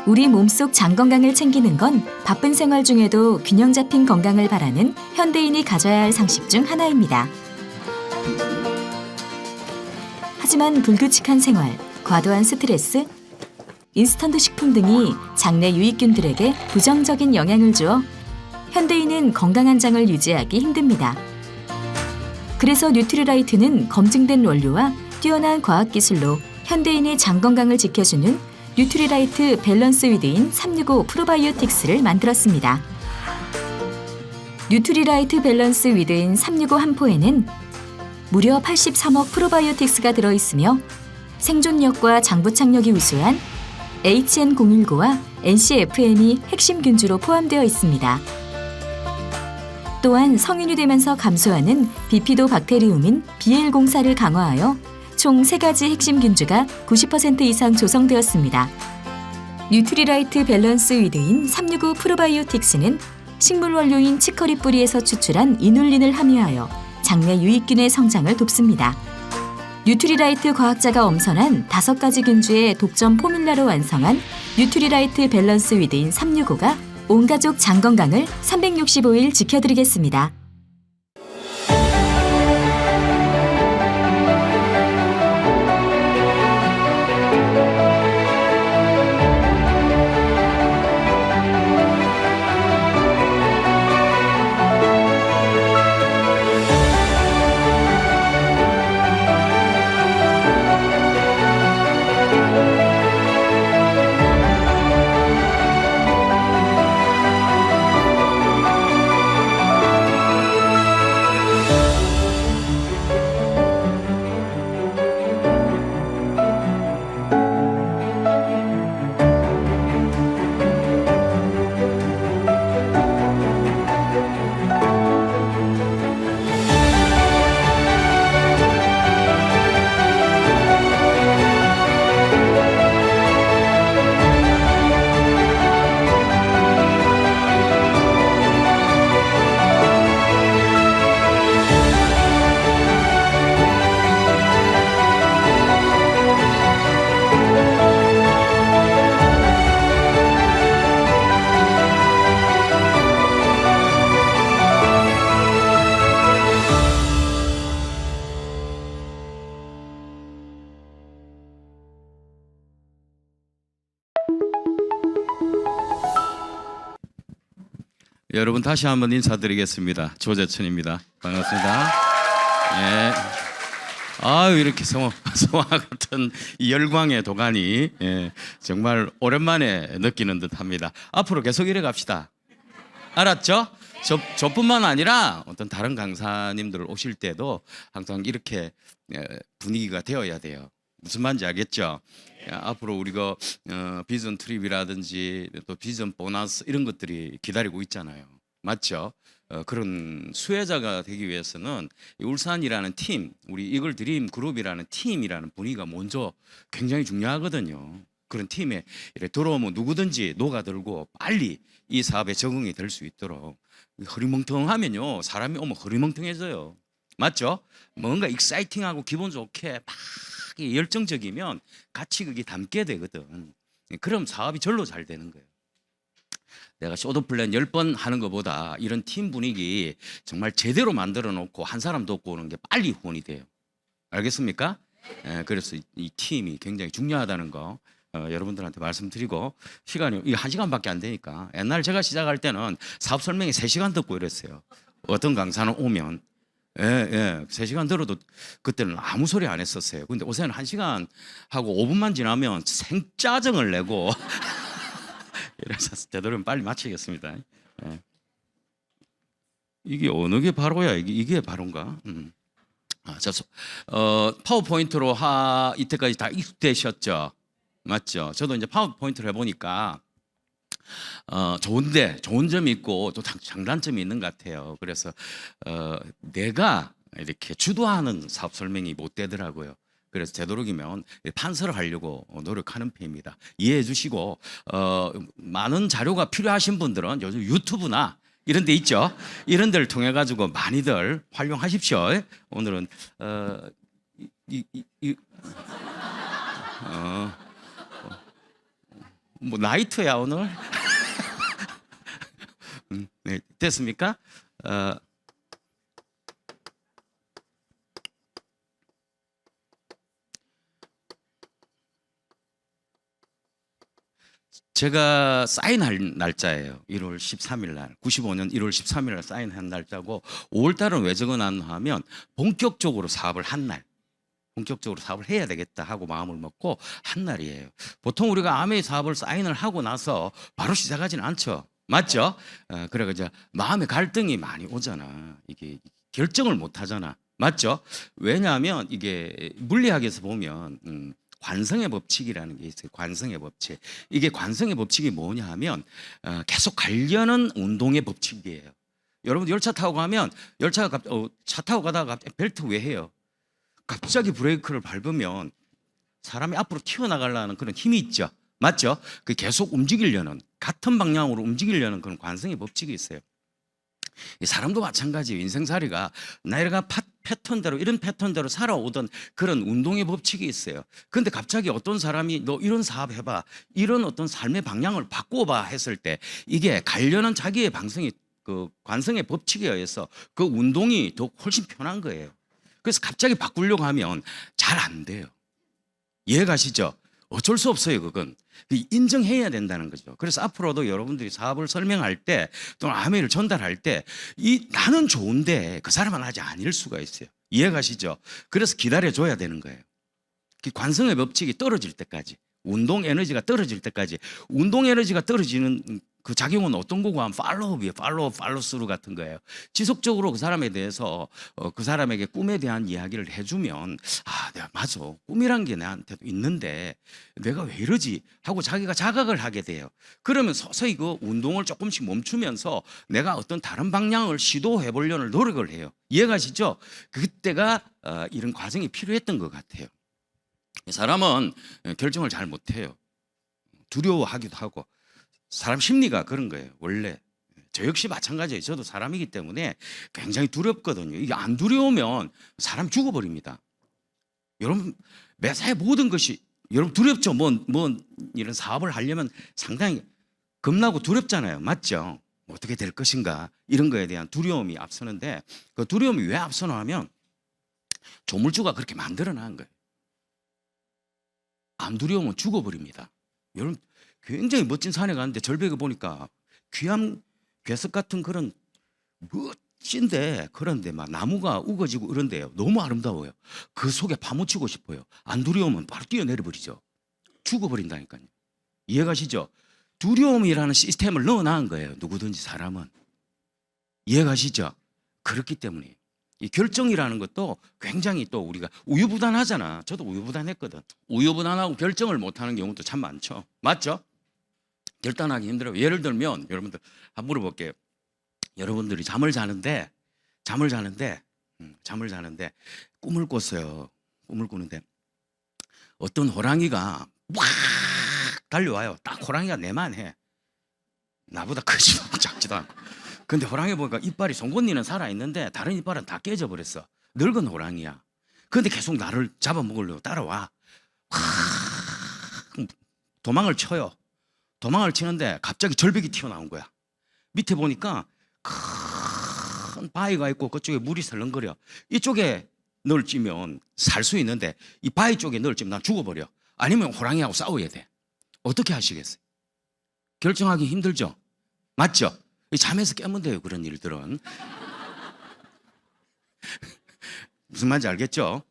우리 몸속 장 건강을 챙기는 건 바쁜 생활 중에도 균형 잡힌 건강을 바라는 현대인이 가져야 할 상식 중 하나입니다. 하지만 불규칙한 생활, 과도한 스트레스, 인스턴트 식품 등이 장내 유익균들에게 부정적인 영향을 주어 현대인은 건강한 장을 유지하기 힘듭니다. 그래서 뉴트리라이트는 검증된 원료와 뛰어난 과학기술로 현대인의 장 건강을 지켜주는 뉴트리라이트 밸런스 위드인 365 프로바이오틱스를 만들었습니다. 뉴트리라이트 밸런스 위드인 365 한 포에는 무려 83억 프로바이오틱스가 들어있으며 생존력과 장부착력이 우수한 HN019와 NCFM이 핵심 균주로 포함되어 있습니다. 또한 성인이 되면서 감소하는 비피도 박테리움인 BL04를 강화하여 총 3가지 핵심 균주가 90% 이상 조성되었습니다. 뉴트리라이트 밸런스 위드인 365 프로바이오틱스는 식물 원료인 치커리 뿌리에서 추출한 이눌린을 함유하여 장내 유익균의 성장을 돕습니다. 뉴트리라이트 과학자가 엄선한 5가지 균주의 독점 포뮬라로 완성한 뉴트리라이트 밸런스 위드인 365가 온 가족 장 건강을 365일 지켜드리겠습니다. 여러분 다시 한번 인사드리겠습니다. 조재천입니다. 반갑습니다. 예. 아유 이렇게 성화 같은 이 열광의 도가니 정말 오랜만에 느끼는 듯합니다. 앞으로 계속 이래 갑시다. 알았죠? 저뿐만 아니라 어떤 다른 강사님들 오실 때도 항상 이렇게 분위기가 되어야 돼요. 무슨 말인지 알겠죠? 앞으로 우리가 비전 트립이라든지 또 비전 보너스 이런 것들이 기다리고 있잖아요. 맞죠? 그런 수혜자가 되기 위해서는 울산이라는 팀, 우리 이글 드림 그룹이라는 팀이라는 분위기가 먼저 굉장히 중요하거든요. 그런 팀에 이렇게 들어오면 누구든지 녹아들고 빨리 이 사업에 적응이 될 수 있도록. 흐리멍텅하면요 사람이 오면 흐리멍텅해져요. 맞죠? 뭔가 익사이팅하고 기분 좋게 막 열정적이면 같이 그게 담게 되거든. 그럼 사업이 절로 잘 되는 거예요. 내가 쇼도 플랜 10번 하는 것보다 이런 팀 분위기 정말 제대로 만들어 놓고 한 사람 돕고 오는 게 빨리 후원이 돼요. 알겠습니까? 그래서 이 팀이 굉장히 중요하다는 거 여러분들한테 말씀드리고, 시간이 이게 1시간밖에 안 되니까, 옛날 제가 시작할 때는 사업 설명이 3시간 듣고 이랬어요. 어떤 강사는 오면 3시간 들어도 그때는 아무 소리 안 했었어요. 근데 요새는 1시간 하고 5분만 지나면 생짜증을 내고 이래서 되도록이면 빨리 마치겠습니다. 이게 어느 게 바로야? 이게 바로인가? 파워포인트로 이때까지 다 익숙되셨죠? 맞죠? 저도 이제 파워포인트를 해보니까 좋은 점이 있고 또 장단점이 있는 것 같아요. 그래서 내가 이렇게 주도하는 사업 설명이 못 되더라고요. 그래서 되도록이면 판서를 하려고 노력하는 편입니다. 이해해 주시고, 많은 자료가 필요하신 분들은 요즘 유튜브나 이런 데 있죠. 이런 데를 통해 가지고 많이들 활용하십시오. 오늘은 뭐 나이트야 오늘? 네, 됐습니까? 제가 사인할 날짜예요. 1월 13일 날. 95년 1월 13일 날 사인한 날짜고 5월 달은 왜 적어놨나 하면 본격적으로 사업을 한 날. 본격적으로 사업을 해야 되겠다 하고 마음을 먹고 한 날이에요. 보통 우리가 아메이 사업을 사인을 하고 나서 바로 시작하지는 않죠. 맞죠? 그래 이제 마음의 갈등이 많이 오잖아. 이게 결정을 못 하잖아. 맞죠? 왜냐하면 이게 물리학에서 보면 관성의 법칙이라는 게 있어요. 관성의 법칙. 이게 관성의 법칙이 뭐냐 하면 계속 가려는 운동의 법칙이에요. 여러분 열차 타고 가면 열차가 차 타고 가다가 벨트 왜 해요? 갑자기 브레이크를 밟으면 사람이 앞으로 튀어나가려는 그런 힘이 있죠. 맞죠? 그 계속 움직이려는 같은 방향으로 움직이려는 그런 관성의 법칙이 있어요. 사람도 마찬가지예요. 인생살이가 내가 패턴대로 이런 패턴대로 살아오던 그런 운동의 법칙이 있어요. 그런데 갑자기 어떤 사람이 너 이런 사업 해봐, 이런 어떤 삶의 방향을 바꿔봐 했을 때 이게 가려는 자기의 방성이 그 관성의 법칙에 의해서 그 운동이 더 훨씬 편한 거예요. 그래서 갑자기 바꾸려고 하면 잘 안 돼요. 이해가시죠? 어쩔 수 없어요. 그건 인정해야 된다는 거죠. 그래서 앞으로도 여러분들이 사업을 설명할 때 또는 아메이를 전달할 때 나는 좋은데 그 사람은 아직 아닐 수가 있어요. 이해가시죠? 그래서 기다려줘야 되는 거예요. 그 관성의 법칙이 떨어질 때까지, 운동 에너지가 떨어질 때까지. 운동 에너지가 떨어지는 그 작용은 어떤 거고 하면 팔로우업이에요. 팔로우스루 같은 거예요. 지속적으로 그 사람에 대해서 그 사람에게 꿈에 대한 이야기를 해주면 내가 맞아, 꿈이란 게 나한테도 있는데 내가 왜 이러지 하고 자기가 자각을 하게 돼요. 그러면 서서히 그 운동을 조금씩 멈추면서 내가 어떤 다른 방향을 시도해 보려는 노력을 해요. 이해가시죠? 그때가 이런 과정이 필요했던 것 같아요. 사람은 결정을 잘 못해요. 두려워하기도 하고. 사람 심리가 그런 거예요. 원래 저 역시 마찬가지예요. 저도 사람이기 때문에 굉장히 두렵거든요. 이게 안 두려우면 사람 죽어버립니다. 여러분 매사에 모든 것이 여러분 두렵죠. 뭔 이런 사업을 하려면 상당히 겁나고 두렵잖아요. 맞죠? 어떻게 될 것인가 이런 거에 대한 두려움이 앞서는데 그 두려움이 왜 앞서나 하면 조물주가 그렇게 만들어 놓은 거예요. 안 두려우면 죽어버립니다. 여러분 굉장히 멋진 산에 갔는데 절벽에 보니까 귀한 괴석 같은 그런 멋진데 그런데 막 나무가 우거지고 그런데요. 너무 아름다워요. 그 속에 파묻히고 싶어요. 안 두려우면 바로 뛰어내려 버리죠. 죽어버린다니까요. 이해가시죠? 두려움이라는 시스템을 넣어놓은 거예요. 누구든지 사람은. 이해가시죠? 그렇기 때문에 이 결정이라는 것도 굉장히 또 우리가 우유부단하잖아. 저도 우유부단했거든. 우유부단하고 결정을 못하는 경우도 참 많죠. 맞죠? 결단하기 힘들어요. 예를 들면 여러분들 한번 물어볼게요. 여러분들이 잠을 자는데 꿈을 꿨어요. 꿈을 꾸는데 어떤 호랑이가 막 달려와요. 딱 호랑이가 내만 해. 나보다 크지도 않고 작지도 않고. 근데 호랑이 보니까 이빨이 송곳니는 살아있는데 다른 이빨은 다 깨져버렸어. 늙은 호랑이야. 근데 계속 나를 잡아먹으려고 따라와. 도망을 쳐요. 도망을 치는데 갑자기 절벽이 튀어나온 거야. 밑에 보니까 큰 바위가 있고 그쪽에 물이 설렁거려. 이쪽에 널 찌면 살 수 있는데 이 바위 쪽에 널 찌면 난 죽어버려. 아니면 호랑이하고 싸워야 돼. 어떻게 하시겠어요? 결정하기 힘들죠? 맞죠? 잠에서 깨면 돼요. 그런 일들은. 무슨 말인지 알겠죠?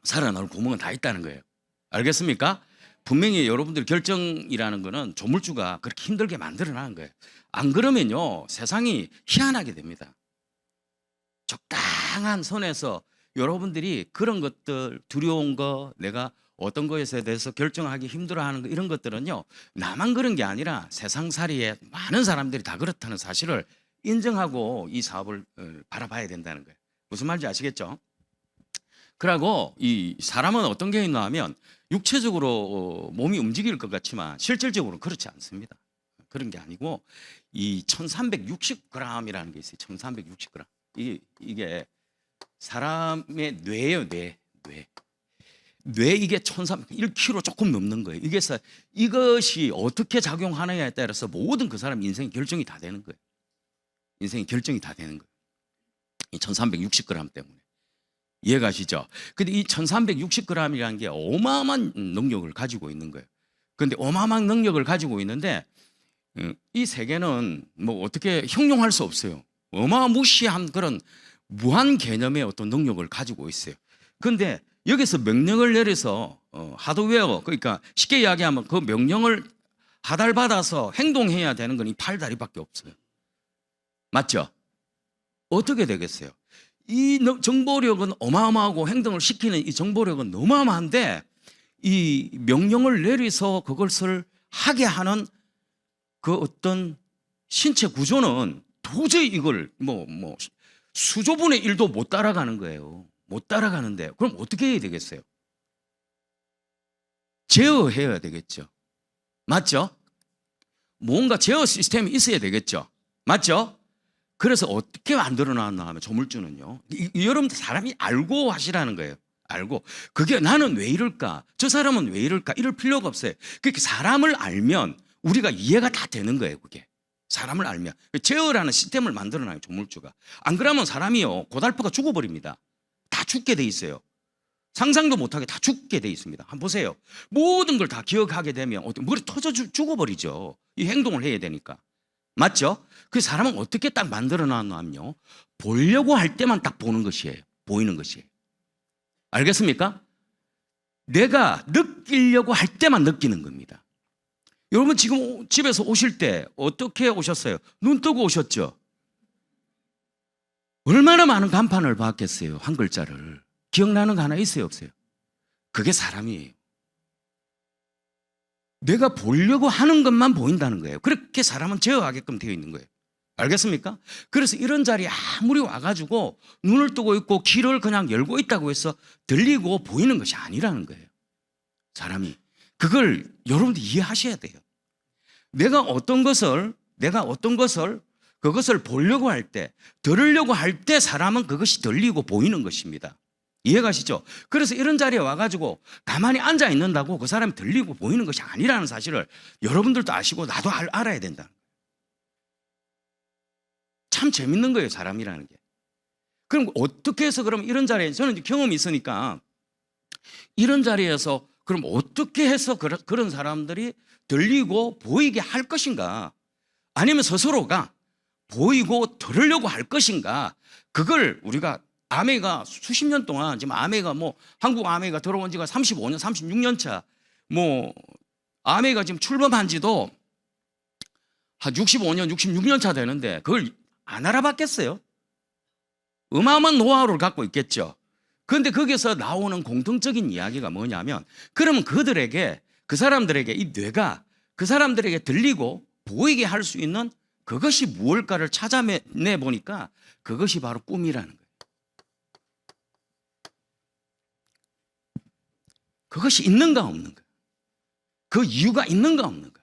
살아나올 구멍은 다 있다는 거예요. 알겠습니까? 분명히 여러분들 결정이라는 거는 조물주가 그렇게 힘들게 만들어 놓은 거예요. 안 그러면요 세상이 희한하게 됩니다. 적당한 선에서 여러분들이 그런 것들 두려운 거 내가 어떤 것에 대해서 결정하기 힘들어하는 거 이런 것들은요 나만 그런 게 아니라 세상살이에 많은 사람들이 다 그렇다는 사실을 인정하고 이 사업을 바라봐야 된다는 거예요. 무슨 말인지 아시겠죠? 그리고 이 사람은 어떤 게 있나 하면 육체적으로 몸이 움직일 것 같지만 실질적으로 그렇지 않습니다. 그런 게 아니고 이 1360g이라는 게 있어요. 1360g. 이게 사람의 뇌예요. 뇌 이게 1kg 조금 넘는 거예요. 이것이 어떻게 작용하느냐에 따라서 모든 그 사람 인생의 결정이 다 되는 거예요. 인생의 결정이 다 되는 거예요. 이 1360g 때문에. 이해가시죠? 근데 이 1360g이라는 게 어마어마한 능력을 가지고 있는 거예요. 그런데 어마어마한 능력을 가지고 있는데 이 세계는 뭐 어떻게 형용할 수 없어요. 어마무시한 그런 무한 개념의 어떤 능력을 가지고 있어요. 그런데 여기서 명령을 내려서 하드웨어, 그러니까 쉽게 이야기하면 그 명령을 하달받아서 행동해야 되는 건 이 팔다리밖에 없어요. 맞죠? 어떻게 되겠어요? 이 정보력은 어마어마하고 행동을 시키는 이 정보력은 어마어마한데 이 명령을 내려서 그것을 하게 하는 그 어떤 신체 구조는 도저히 이걸 수조분의 1도 못 따라가는 거예요. 못 따라가는데 그럼 어떻게 해야 되겠어요? 제어해야 되겠죠. 맞죠? 뭔가 제어 시스템이 있어야 되겠죠. 맞죠? 그래서 어떻게 만들어 놨나 하면 조물주는요. 여러분들 사람이 알고 하시라는 거예요. 알고. 그게 나는 왜 이럴까? 저 사람은 왜 이럴까? 이럴 필요가 없어요. 그렇게 사람을 알면 우리가 이해가 다 되는 거예요. 그게. 사람을 알면. 제어라는 시스템을 만들어 놔요. 조물주가. 안 그러면 사람이요. 고달프가 죽어버립니다. 다 죽게 돼 있어요. 상상도 못하게 다 죽게 돼 있습니다. 한번 보세요. 모든 걸 다 기억하게 되면 머리 터져 죽어버리죠. 이 행동을 해야 되니까. 맞죠? 그 사람은 어떻게 딱 만들어 놨냐면요. 보려고 할 때만 딱 보는 것이에요. 보이는 것이에요. 알겠습니까? 내가 느끼려고 할 때만 느끼는 겁니다. 여러분 지금 집에서 오실 때 어떻게 오셨어요? 눈 뜨고 오셨죠? 얼마나 많은 간판을 봤겠어요? 한 글자를. 기억나는 거 하나 있어요? 없어요? 그게 사람이에요. 내가 보려고 하는 것만 보인다는 거예요. 그렇게 사람은 제어하게끔 되어 있는 거예요. 알겠습니까? 그래서 이런 자리에 아무리 와가지고 눈을 뜨고 있고 귀를 그냥 열고 있다고 해서 들리고 보이는 것이 아니라는 거예요. 사람이. 그걸 여러분들 이해하셔야 돼요. 내가 어떤 것을 그것을 보려고 할 때, 들으려고 할 때 사람은 그것이 들리고 보이는 것입니다. 이해가시죠? 그래서 이런 자리에 와가지고 가만히 앉아 있는다고 그 사람이 들리고 보이는 것이 아니라는 사실을 여러분들도 아시고 나도 알아야 된다. 참 재밌는 거예요, 사람이라는 게. 그럼 어떻게 해서 그럼 이런 자리에, 저는 경험이 있으니까 이런 자리에서 그럼 어떻게 해서 그런 사람들이 들리고 보이게 할 것인가? 아니면 스스로가 보이고 들으려고 할 것인가? 그걸 우리가 아메가 수십 년 동안 지금 아메가 한국 아메가 들어온 지가 35년, 36년 차. 아메가 지금 출범한 지도 한 65년, 66년 차 되는데 그걸 안 알아봤겠어요? 어마어마한 노하우를 갖고 있겠죠. 그런데 거기서 나오는 공통적인 이야기가 뭐냐면 그러면 그 사람들에게 이 뇌가 그 사람들에게 들리고 보이게 할 수 있는 그것이 무엇일까를 찾아내 보니까 그것이 바로 꿈이라는 거예요. 그것이 있는가 없는가? 그 이유가 있는가 없는가?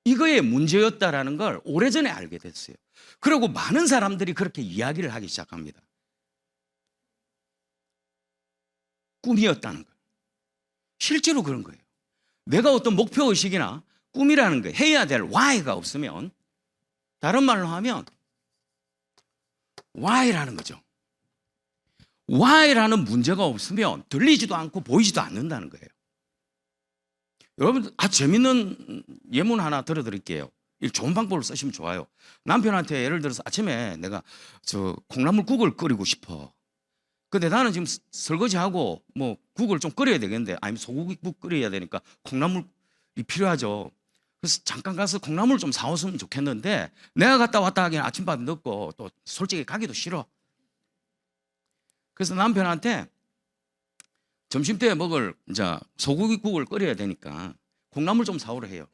이거의 문제였다라는 걸 오래전에 알게 됐어요. 그리고 많은 사람들이 그렇게 이야기를 하기 시작합니다. 꿈이었다는 거예요. 실제로 그런 거예요. 내가 어떤 목표의식이나 꿈이라는 거 해야 될 why가 없으면 다른 말로 하면 why라는 거죠. why라는 문제가 없으면 들리지도 않고 보이지도 않는다는 거예요. 여러분 재밌는 예문 하나 들어드릴게요. 좋은 방법을 쓰시면 좋아요. 남편한테 예를 들어서 아침에 내가 콩나물국을 끓이고 싶어. 근데 나는 지금 설거지하고 국을 좀 끓여야 되겠는데 아니면 소고기국 끓여야 되니까 콩나물이 필요하죠. 그래서 잠깐 가서 콩나물 좀 사왔으면 좋겠는데 내가 갔다 왔다 하기엔 아침밥 늦고 또 솔직히 가기도 싫어. 그래서 남편한테 점심때 먹을 소고기국을 끓여야 되니까 콩나물 좀 사오라 해요.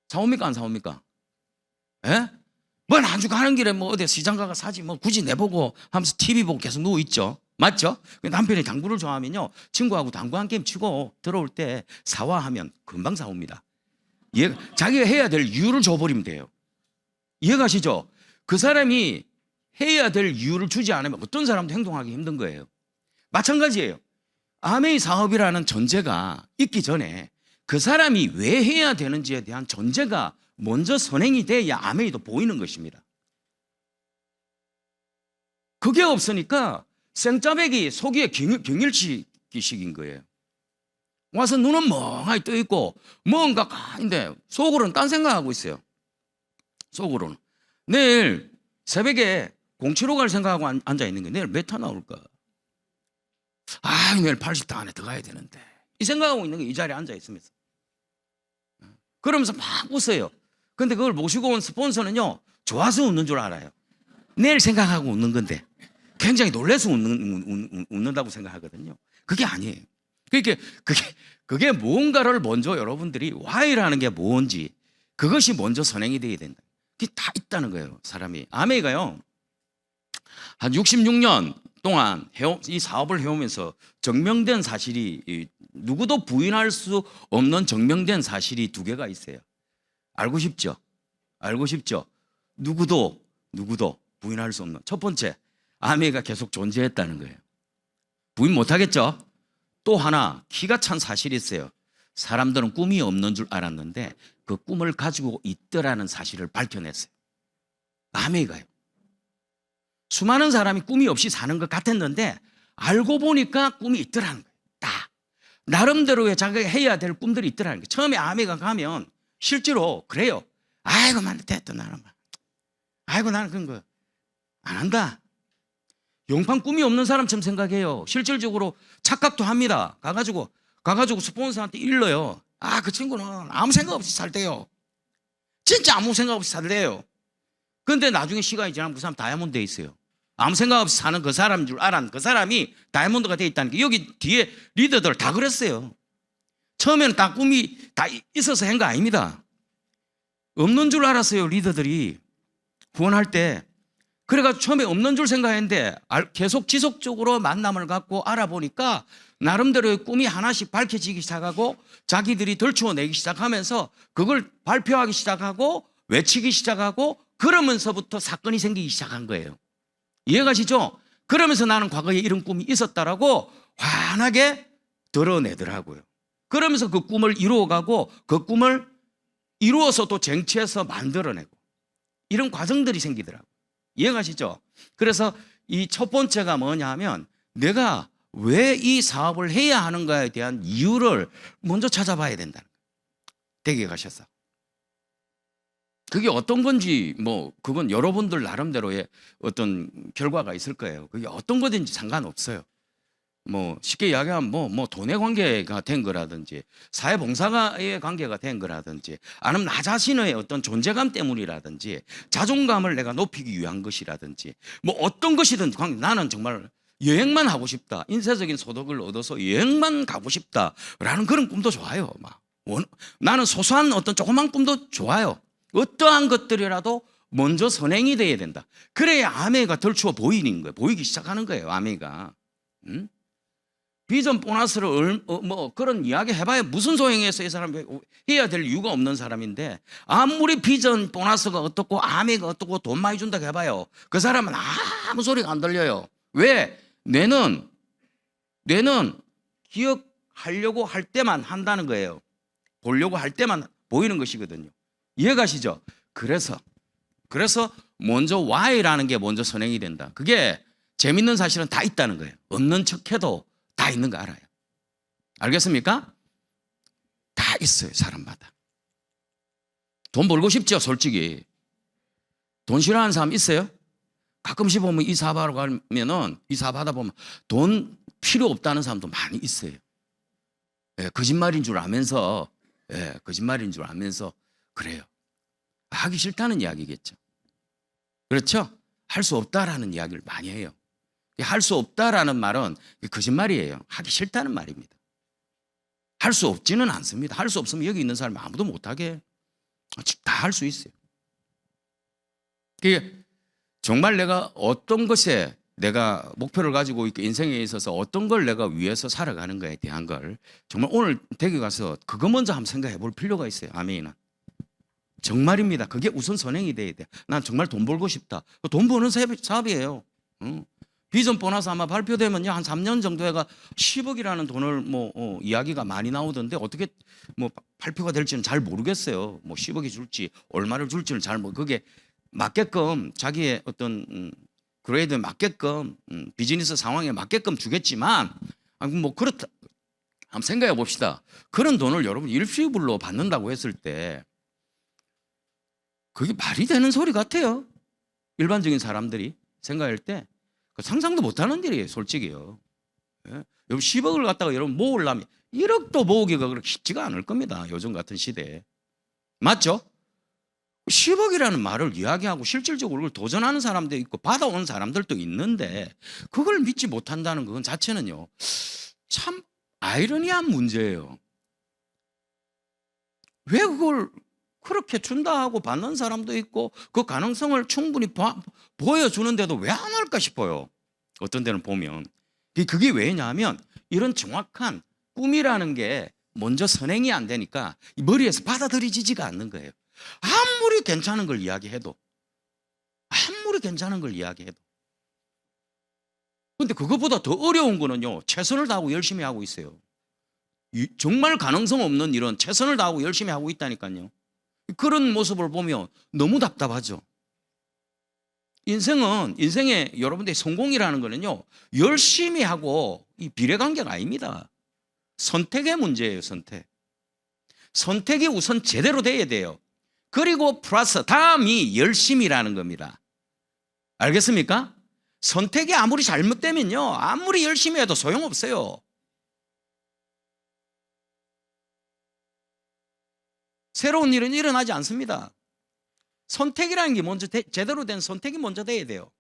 사옵니까 안 사옵니까? 예? 나주 가는 길에 어디 시장 가가 사지 굳이 내보고 하면서 TV 보고 계속 누워있죠. 맞죠? 남편이 당구를 좋아하면요 친구하고 당구 한 게임 치고 들어올 때 사와 하면 금방 사옵니다. 자기가 해야 될 이유를 줘버리면 돼요. 이해가시죠? 그 사람이 해야 될 이유를 주지 않으면 어떤 사람도 행동하기 힘든 거예요. 마찬가지예요. 아메이 사업이라는 전제가 있기 전에 그 사람이 왜 해야 되는지에 대한 전제가 먼저 선행이 돼야 아메이도 보이는 것입니다. 그게 없으니까 생짜배기 속이에 경일치기식인 거예요. 와서 눈은 멍하니 떠 있고 뭔가 가는데 속으로는 딴 생각하고 있어요. 속으로는 내일 새벽에 공치로 갈 생각하고 앉아 있는 게 내일 몇 타 나올까? 내일 80타 안에 들어가야 되는데 이 생각하고 있는 게 이 자리에 앉아 있으면서 그러면서 막 웃어요. 근데 그걸 모시고 온 스폰서는요 좋아서 웃는 줄 알아요. 내일 생각하고 웃는 건데 굉장히 놀라서 웃는다고 생각하거든요. 그게 아니에요. 그게 무언가를 먼저 여러분들이 why라는 게 뭔지 그것이 먼저 선행이 되어야 된다. 그게 다 있다는 거예요. 사람이. 아메이가요 한 66년 동안 이 사업을 해오면서 증명된 사실이 누구도 부인할 수 없는 증명된 사실이 두 개가 있어요. 알고 싶죠? 알고 싶죠? 누구도 부인할 수 없는 첫 번째, 아메이가 계속 존재했다는 거예요. 부인 못하겠죠? 또 하나 기가 찬 사실이 있어요. 사람들은 꿈이 없는 줄 알았는데 그 꿈을 가지고 있더라는 사실을 밝혀냈어요. 아메이가요. 수많은 사람이 꿈이 없이 사는 것 같았는데 알고 보니까 꿈이 있더라는 거예요. 다 나름대로의 자기가 해야 될 꿈들이 있더라는 거예요. 처음에 아메이가 가면 실제로 그래요. 아이고 만 됐다 나는. 아이고 나는 그런 거 안 한다. 용판 꿈이 없는 사람처럼 생각해요. 실질적으로 착각도 합니다. 가가지고 스폰서한테 일러요. 그 친구는 아무 생각 없이 살대요. 진짜 아무 생각 없이 살대요. 그런데 나중에 시간이 지나면 그 사람 다이아몬드 돼 있어요. 아무 생각 없이 사는 그 사람인 줄 알았는 그 사람이 다이아몬드가 돼 있다는 게 여기 뒤에 리더들 다 그랬어요. 처음에는 다 꿈이 다 있어서 한 거 아닙니다. 없는 줄 알았어요. 리더들이 후원할 때. 그래가지고 처음에 없는 줄 생각했는데 계속 지속적으로 만남을 갖고 알아보니까 나름대로의 꿈이 하나씩 밝혀지기 시작하고 자기들이 덜추어내기 시작하면서 그걸 발표하기 시작하고 외치기 시작하고 그러면서부터 사건이 생기기 시작한 거예요. 이해가시죠? 그러면서 나는 과거에 이런 꿈이 있었다라고 환하게 드러내더라고요. 그러면서 그 꿈을 이루어가고 그 꿈을 이루어서 또 쟁취해서 만들어내고 이런 과정들이 생기더라고요. 이해가시죠? 그래서 이 첫 번째가 뭐냐 하면 내가 왜 이 사업을 해야 하는가에 대한 이유를 먼저 찾아봐야 된다는 거예요. 댁에 가셔서. 그게 어떤 건지 그건 여러분들 나름대로의 어떤 결과가 있을 거예요. 그게 어떤 거든지 상관없어요. 쉽게 이야기하면 돈의 관계가 된 거라든지 사회봉사의 관계가 된 거라든지 아니면 나 자신의 어떤 존재감 때문이라든지 자존감을 내가 높이기 위한 것이라든지 어떤 것이든 나는 정말 여행만 하고 싶다. 인쇄적인 소득을 얻어서 여행만 가고 싶다라는 그런 꿈도 좋아요. 나는 소소한 어떤 조그만 꿈도 좋아요. 어떠한 것들이라도 먼저 선행이 돼야 된다. 그래야 아메이가 덜추어 보이는 거예요. 보이기 시작하는 거예요. 아메이가. 비전 보너스를 그런 이야기 해봐야 무슨 소용이겠어요. 이 사람 해야 될 이유가 없는 사람인데 아무리 비전 보너스가 어떻고 아메이가 어떻고 돈 많이 준다고 해봐요. 그 사람은 아무 소리가 안 들려요. 왜? 뇌는 기억하려고 할 때만 한다는 거예요. 보려고 할 때만 보이는 것이거든요. 이해가시죠? 그래서 먼저 why라는 게 먼저 선행이 된다. 그게 재밌는 사실은 다 있다는 거예요. 없는 척해도 다 있는 거 알아요. 알겠습니까? 다 있어요. 사람마다. 돈 벌고 싶죠. 솔직히. 돈 싫어하는 사람 있어요? 가끔씩 보면 이 사업하러 가면은 이 사업하다 보면 돈 필요 없다는 사람도 많이 있어요. 거짓말인 줄 알면서 그래요. 하기 싫다는 이야기겠죠. 그렇죠? 할 수 없다라는 이야기를 많이 해요. 할 수 없다라는 말은 거짓말이에요. 하기 싫다는 말입니다. 할 수 없지는 않습니다. 할 수 없으면 여기 있는 사람 아무도 못하게 다 할 수 있어요. 정말 내가 어떤 것에 내가 목표를 가지고 있고 인생에 있어서 어떤 걸 내가 위해서 살아가는 거에 대한 걸 정말 오늘 댁에 가서 그거 먼저 한번 생각해 볼 필요가 있어요. 아멘이나. 정말입니다. 그게 우선 선행이 돼야 돼. 난 정말 돈 벌고 싶다. 돈 버는 사업이에요. 비전 보너스 아마 발표되면요 한 3년 정도 해가 10억이라는 돈을 이야기가 많이 나오던데 어떻게 발표가 될지는 잘 모르겠어요. 10억이 줄지 얼마를 줄지는 그게 맞게끔 자기의 어떤 그레이드에 맞게끔 비즈니스 상황에 맞게끔 주겠지만 그렇다 한번 생각해 봅시다. 그런 돈을 여러분 일시불로 받는다고 했을 때 그게 말이 되는 소리 같아요. 일반적인 사람들이 생각할 때 상상도 못하는 일이에요, 솔직히요. 예? 여러분 10억을 갖다가 여러분 모으려면 1억도 모으기가 그렇게 쉽지가 않을 겁니다. 요즘 같은 시대에. 맞죠? 10억이라는 말을 이야기하고 실질적으로 그걸 도전하는 사람도 있고 받아온 사람들도 있는데 그걸 믿지 못한다는 것 자체는요 참 아이러니한 문제예요. 왜 그걸 그렇게 준다 하고 받는 사람도 있고 그 가능성을 충분히 보여주는데도 왜 안 할까 싶어요. 어떤 데는 보면 그게 왜냐하면 이런 정확한 꿈이라는 게 먼저 선행이 안 되니까 머리에서 받아들여지지가 않는 거예요. 아무리 괜찮은 걸 이야기해도 근데 그것보다 더 어려운 거는요 최선을 다하고 열심히 하고 있어요. 정말 가능성 없는 일은 최선을 다하고 열심히 하고 있다니까요. 그런 모습을 보면 너무 답답하죠. 인생에 여러분들의 성공이라는 거는요 열심히 하고 이 비례관계가 아닙니다. 선택의 문제예요. 선택이 우선 제대로 돼야 돼요. 그리고 플러스 다음이 열심이라는 겁니다. 알겠습니까? 선택이 아무리 잘못되면요 아무리 열심히 해도 소용없어요. 새로운 일은 일어나지 않습니다. 선택이라는 게 먼저 제대로 된 선택이 먼저 돼야 돼요.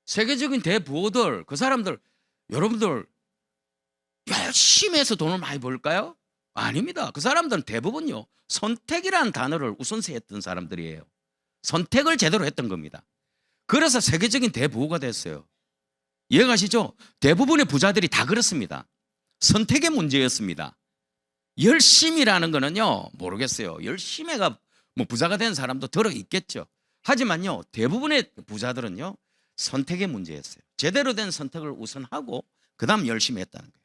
세계적인 대부호들 그 사람들 여러분들 열심히 해서 돈을 많이 벌까요? 아닙니다. 그 사람들은 대부분요 선택이라는 단어를 우선시했던 사람들이에요. 선택을 제대로 했던 겁니다. 그래서 세계적인 대부호가 됐어요. 이해가시죠? 대부분의 부자들이 다 그렇습니다. 선택의 문제였습니다. 열심이라는 거는요 모르겠어요. 열심히 해가 부자가 된 사람도 들어 있겠죠. 하지만요 대부분의 부자들은요 선택의 문제였어요. 제대로 된 선택을 우선하고 그 다음 열심히 했다는 거예요.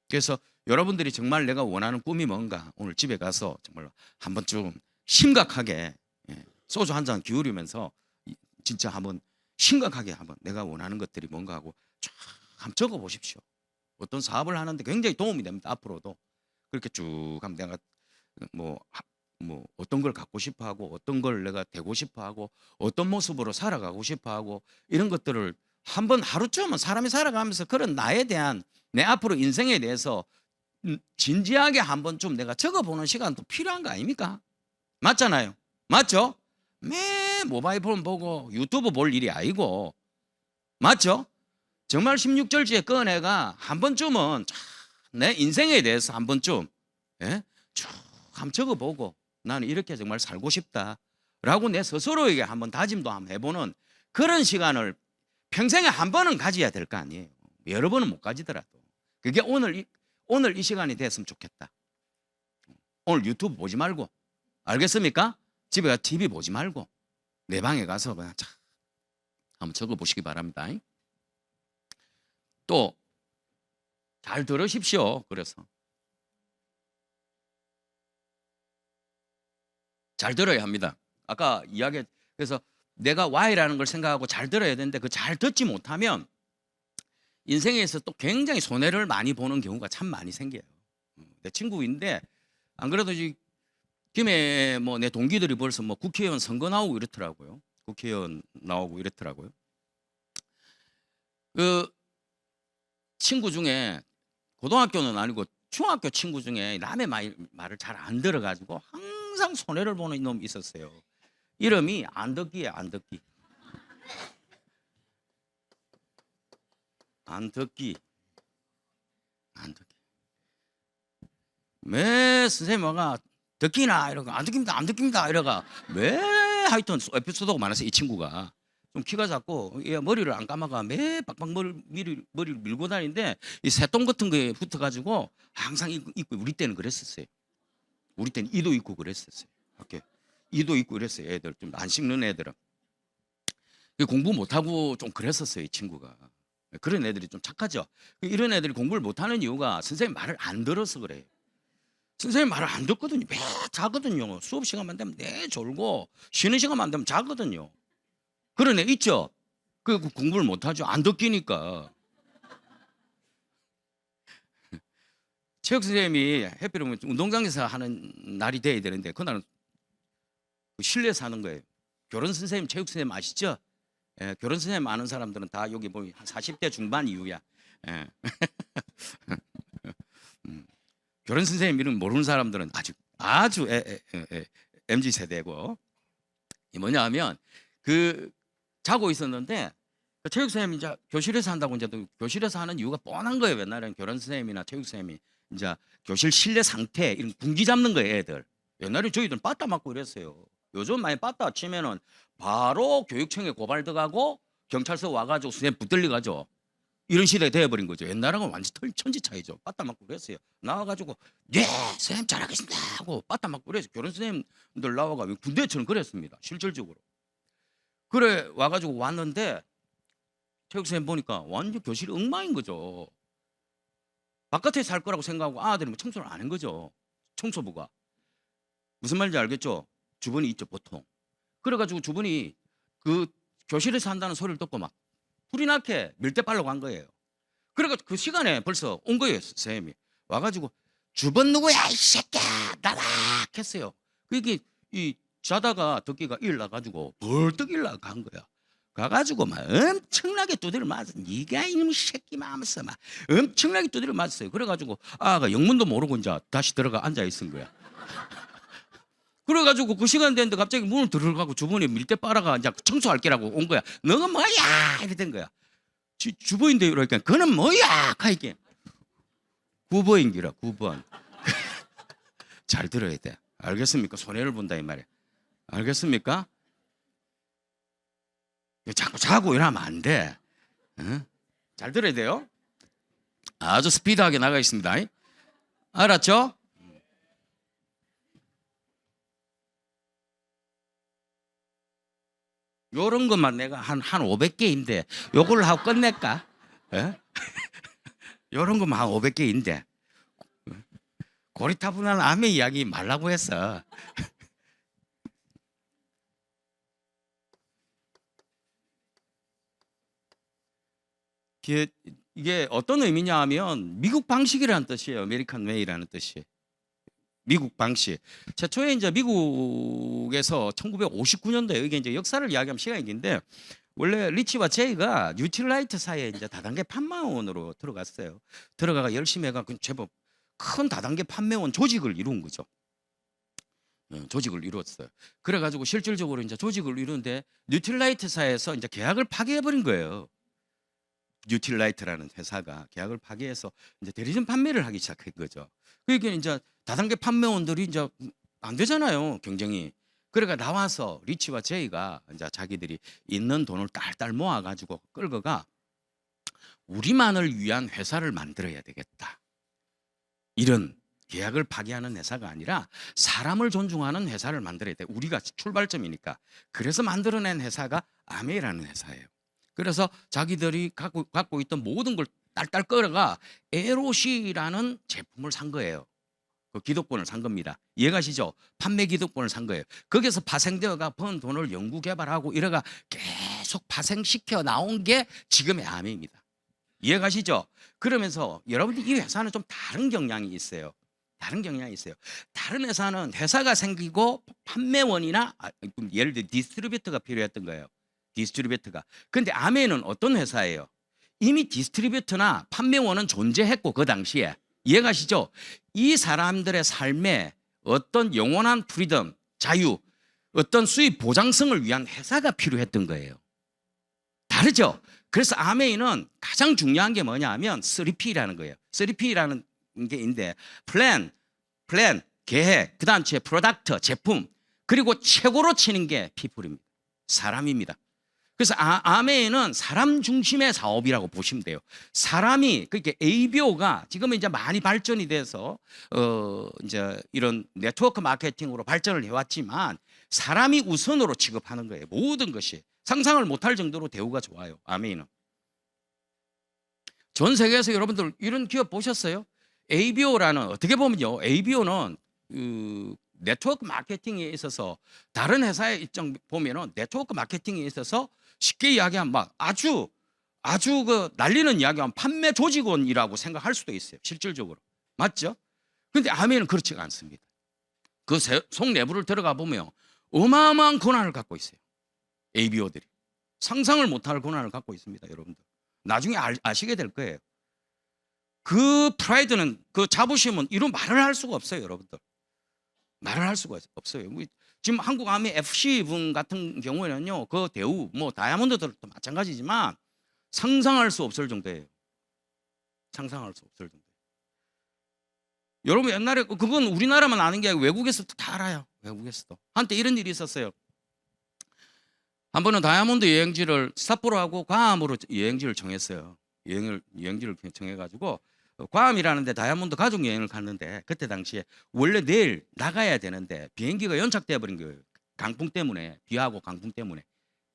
그래서 여러분들이 정말 내가 원하는 꿈이 뭔가 오늘 집에 가서 정말 한번 좀 심각하게 소주 한 잔 기울이면서 진짜 한번 심각하게 한번 내가 원하는 것들이 뭔가 하고 쫙 한번 적어보십시오. 어떤 사업을 하는데 굉장히 도움이 됩니다. 앞으로도 그렇게 쭉 하면 내가 어떤 걸 갖고 싶어하고 어떤 걸 내가 되고 싶어하고 어떤 모습으로 살아가고 싶어하고 이런 것들을 한번 하루쯤은 사람이 살아가면서 그런 나에 대한 내 앞으로 인생에 대해서 진지하게 한번 좀 내가 적어보는 시간도 필요한 거 아닙니까? 맞잖아요. 맞죠? 매 모바일 폰 보고 유튜브 볼 일이 아니고 맞죠? 정말 16절지에 꺼내가 한 번쯤은 내 인생에 대해서 한 번쯤 쭉 한번 적어보고 나는 이렇게 정말 살고 싶다라고 내 스스로에게 한번 다짐도 한번 해보는 그런 시간을 평생에 한 번은 가져야 될 거 아니에요. 여러 번은 못 가지더라도 그게 오늘 이 시간이 됐으면 좋겠다. 오늘 유튜브 보지 말고 알겠습니까? 집에 가서 TV 보지 말고 내 방에 가서 그냥 한번 적어보시기 바랍니다. 또 잘 들으십시오. 그래서 잘 들어야 합니다. 아까 이야기 그래서 내가 Y라는 걸 생각하고 잘 들어야 되는데 그 잘 듣지 못하면 인생에서 또 굉장히 손해를 많이 보는 경우가 참 많이 생겨요. 내 친구인데 안 그래도 김해 내 동기들이 벌써 국회의원 선거 나오고 이렇더라고요. 국회의원 나오고 이랬더라고요. 그 친구 중에 고등학교는 아니고 중학교 친구 중에 남의 말을 잘 안 들어가지고 항상 손해를 보는 이놈이 있었어요. 이름이 안덕기예요. 안덕기. 매 선생님아가 듣기나 이러고 안 듣깁니다 이러가 매 하여튼 에피소드가 많아서 이 친구가 좀 키가 작고 머리를 안 감아가 매 빡빡 머리를 밀고 다니는데 이 새똥 같은 거에 붙어가지고 항상 입고 우리 때는 그랬었어요. 우리 때는 이도 입고 그랬었어요. 이렇게 이도 입고 그랬어요. 애들 좀 안 씻는 애들은. 공부 못하고 좀 그랬었어요, 이 친구가. 그런 애들이 좀 착하죠. 이런 애들이 공부를 못하는 이유가 선생님 말을 안 들어서 그래요. 선생님 말을 안 듣거든요. 매 자거든요. 수업 시간만 되면 내 졸고 쉬는 시간만 되면 자거든요. 그런 애 있죠. 그 공부를 못하죠. 안 듣기니까. 체육 선생님이 해피로면 운동장에서 하는 날이 돼야 되는데 그날은 실내에서 하는 거예요. 결혼 선생님, 체육 선생님 아시죠? 예, 결혼 선생님 아는 사람들은 다 여기 보면 한 40대 중반 이후야. 예. 결혼 선생님 이름 모르는 사람들은 아주 MZ 세대고, 이 뭐냐하면 그 자고 있었는데 그 체육 선생님이 이제 교실에서 한다고 이제 또 교실에서 하는 이유가 뻔한 거예요. 옛날에는 결혼 선생님이나 체육 선생님이 이제 교실 실내 상태 이런 분기 잡는 거예요, 애들. 옛날에 저희들은 빠따 맞고 이랬어요. 요즘 많이 빠따 치면은 바로 교육청에 고발 들어가고 경찰서 와가지고 선생님 붙들려 가죠. 이런 시대가 되어버린 거죠. 옛날하고는 완전 천지 차이죠. 빠따 맞고 그랬어요. 나와가지고 네 선생님 잘하겠습니다 하고 빠따 맞고 그래서 결혼 선생님들 나와가 군대처럼 그랬습니다. 실질적으로. 그래 와가지고 왔는데 체육 선생님 보니까 완전 교실이 엉망인 거죠. 바깥에 살 거라고 생각하고 아들이 청소를 안 한 거죠. 청소부가. 무슨 말인지 알겠죠? 주번이 있죠, 보통. 그래가지고 주번이 그 교실에서 한다는 소리를 듣고 막 불이 나게 밀대 빨려고 한 거예요. 그래가지고 그 시간에 벌써 온 거예요, 선생님이. 와가지고 주번 누구야, 이 새끼야, 나라 했어요. 그게 이 자다가 듣기가 일나가지고 벌떡 일나간 거야. 가가지고 막 엄청나게 두드려 맞았어. 네가 이놈 새끼만 하면서 막 엄청나게 두드려 맞았어요. 그래가지고 아가 영문도 모르고 이제 다시 들어가 앉아 있은 거야. 그래가지고 그 시간 됐는데 갑자기 문을 들어가고 주번이 밀대 빨아가 이제 청소할 게라고 온 거야. 너가 뭐야? 이랬던 거야. 주번인데 그러니까 그는 뭐야? 가이게 9번인기라 9번. 잘 들어야 돼. 알겠습니까? 손해를 본다 이 말이야. 알겠습니까? 자꾸 자고 이러면 안 돼. 응? 잘 들어야 돼요. 아주 스피드하게 나가 있습니다. 알았죠? 요런 것만 내가 한 500개인데 요걸 하고 끝낼까? 예? 요런 것만 한 500개인데 고리타분한 암의 이야기 말라고 했어. 이게 어떤 의미냐 하면 미국 방식이라는 뜻이에요. 아메리칸 웨이라는 뜻이. 미국 방식. 최초에 이제 미국에서 1959년도에 이게 이제 역사를 이야기하면 시간이 긴데 원래 리치와 제이가 뉴트릴라이트 사이에 이제 다단계 판매원으로 들어갔어요. 들어가가 열심히 해가 제법 큰 다단계 판매원 조직을 이룬 거죠. 조직을 이루었어요. 그래가지고 실질적으로 이제 조직을 이루는데 뉴트릴라이트사에서 이제 계약을 파기해버린 거예요. 뉴트릴라이트라는 회사가 계약을 파기해서 이제 대리점 판매를 하기 시작한 거죠. 그러니까 이제 다단계 판매원들이 이제 안 되잖아요, 경쟁이. 그러니까 나와서 리치와 제이가 이제 자기들이 있는 돈을 딸딸 모아가지고 끌고가 우리만을 위한 회사를 만들어야 되겠다. 이런 계약을 파기하는 회사가 아니라 사람을 존중하는 회사를 만들어야 돼. 우리가 출발점이니까. 그래서 만들어낸 회사가 아메이라는 회사예요. 그래서 자기들이 갖고 있던 모든 걸 딸딸 끌어가 에롯이라는 제품을 산 거예요. 그 기독권을 산 겁니다. 이해가시죠? 판매 기독권을 산 거예요. 거기서 파생되어가 번 돈을 연구 개발하고 이래가 계속 파생시켜 나온 게 지금의 아메입니다. 이해가시죠? 그러면서 여러분들 이 회사는 좀 다른 경향이 있어요. 다른 경향이 있어요. 다른 회사는 회사가 생기고 판매원이나 예를 들어 디스트리뷰터가 필요했던 거예요. 디스트리뷰터가. 근데 아메는 어떤 회사예요? 이미 디스트리뷰터나 판매원은 존재했고 그 당시에. 이해가시죠? 이 사람들의 삶에 어떤 영원한 프리덤, 자유, 어떤 수입 보장성을 위한 회사가 필요했던 거예요. 다르죠? 그래서 아메이는 가장 중요한 게 뭐냐 하면 3P라는 거예요. 3P라는 게 있는데 플랜, 계획, 그 다음 프로덕트, 제품, 그리고 최고로 치는 게 people입니다. 사람입니다. 그래서 아메이는 사람 중심의 사업이라고 보시면 돼요. 사람이 그러니까 ABO가 지금은 이제 많이 발전이 돼서 이제 이런 네트워크 마케팅으로 발전을 해왔지만 사람이 우선으로 취급하는 거예요. 모든 것이 상상을 못할 정도로 대우가 좋아요. 아메이는. 전 세계에서 여러분들 이런 기업 보셨어요? ABO라는, 어떻게 보면요, ABO는 그 네트워크 마케팅에 있어서 다른 회사의 입장 보면은 네트워크 마케팅에 있어서 쉽게 이야기하면 막 아주 그 날리는 이야기하면 판매 조직원이라고 생각할 수도 있어요. 실질적으로. 맞죠? 근데 아메이는 그렇지가 않습니다. 그 속 내부를 들어가 보면 어마어마한 권한을 갖고 있어요. ABO들이. 상상을 못할 권한을 갖고 있습니다, 여러분들. 나중에 아시게 될 거예요. 그 프라이드는, 그 자부심은 이런 말을 할 수가 없어요, 여러분들. 말을 할 수가 없어요. 지금 한국 아미 FC 분 같은 경우에는요, 그 대우, 뭐 다이아몬드들도 마찬가지지만 상상할 수 없을 정도예요. 상상할 수 없을 정도. 여러분 옛날에 그건 우리나라만 아는 게 아니고 외국에서도 다 알아요. 외국에서도. 한때 이런 일이 있었어요. 한 번은 다이아몬드 여행지를 삿포로하고 괌으로 여행지를 정했어요. 여행지를 정해가지고 괌이라는 데 다이아몬드 가족 여행을 갔는데, 그때 당시에 원래 내일 나가야 되는데 비행기가 연착돼 버린 거예요. 강풍 때문에, 비하고 강풍 때문에.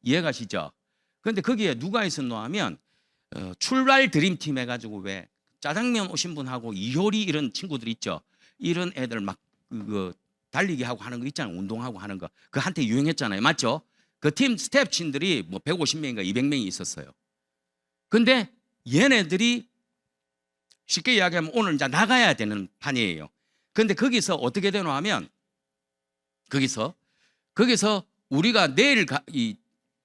이해가시죠? 그런데 거기에 누가 있었노 하면 출발 드림팀 해가지고 왜 짜장면 오신 분하고 이효리 이런 친구들 있죠. 이런 애들 막 달리기 하고 하는 거 있잖아요. 운동하고 하는 거. 그 한때 유행했잖아요. 맞죠? 그 팀 스태프진들이 뭐 150명인가 200명이 있었어요. 근데 얘네들이 쉽게 이야기하면 오늘 이제 나가야 되는 판이에요. 근데 거기서 어떻게 되노 하면 거기서 우리가 내일 이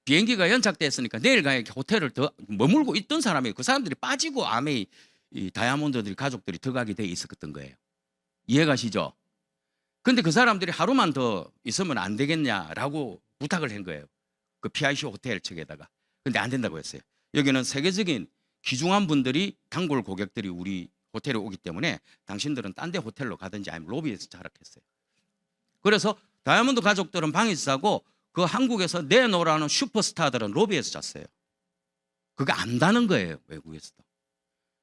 비행기가 연착됐으니까 내일 가야 호텔을 더 머물고 있던 사람이, 그 사람들이 빠지고 아메이 이 다이아몬드들 가족들이 들어가게 돼 있었던 거예요. 이해가시죠? 근데 그 사람들이 하루만 더 있으면 안 되겠냐라고 부탁을 한 거예요. 그 PIC 호텔 측에다가. 근데 안 된다고 했어요. 여기는 세계적인 귀중한 분들이, 단골 고객들이 우리 호텔에 오기 때문에 당신들은 딴 데 호텔로 가든지 아니면 로비에서 자라 했어요. 그래서 다이아몬드 가족들은 방에서 자고 그 한국에서 내놓으라는 슈퍼스타들은 로비에서 잤어요. 그게 안다는 거예요, 외국에서도.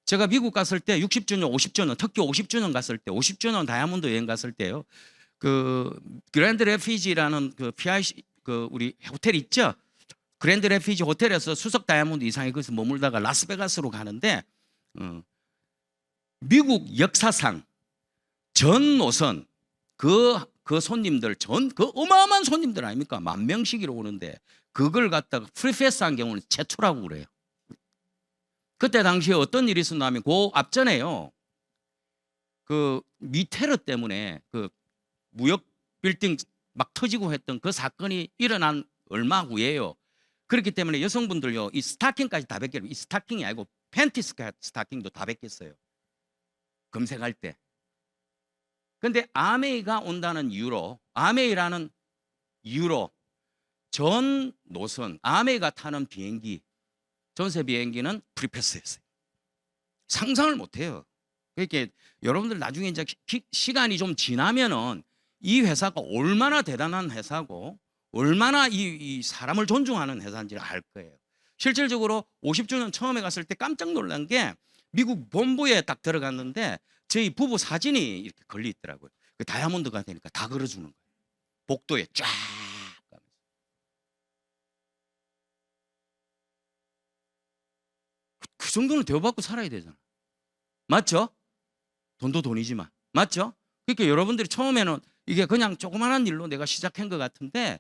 제가 미국 갔을 때 60주년, 50주년, 특히 50주년 갔을 때, 50주년 다이아몬드 여행 갔을 때요. 그 그랜드 레피지라는 그 PIC 그 우리 호텔 있죠? 그랜드 레피지 호텔에서 수석 다이아몬드 이상이 거기서 머물다가 라스베가스로 가는데 미국 역사상 전 노선 그 손님들 그 어마어마한 손님들 아닙니까? 10,000명씩이 오는데 그걸 갖다가 프리패스한 경우는 최초라고 그래요. 그때 당시에 어떤 일이 있었냐면 그 앞전에요. 그 미테러 때문에 그 무역 빌딩 막 터지고 했던 그 사건이 일어난 얼마 후에요. 그렇기 때문에 여성분들요, 이 스타킹까지 다 벗겨요. 이 스타킹이 아니고 팬티 스타킹도 다 벗겼어요. 검색할 때. 근데 아메이가 온다는 이유로, 아메이라는 이유로 전 노선, 아메이가 타는 비행기, 전세 비행기는 프리패스였어요. 상상을 못해요. 그러니까 여러분들 나중에 이제 시간이 좀 지나면은 이 회사가 얼마나 대단한 회사고 얼마나 이 사람을 존중하는 회사인지를 알 거예요. 실질적으로 50주년 처음에 갔을 때 깜짝 놀란 게 미국 본부에 딱 들어갔는데 저희 부부 사진이 이렇게 걸려 있더라고요. 그 다이아몬드가 되니까 다 걸어주는 거예요. 복도에 쫙. 그 정도는 대우받고 살아야 되잖아. 맞죠? 돈도 돈이지만. 맞죠? 그러니까 여러분들이 처음에는 이게 그냥 조그마한 일로 내가 시작한 것 같은데,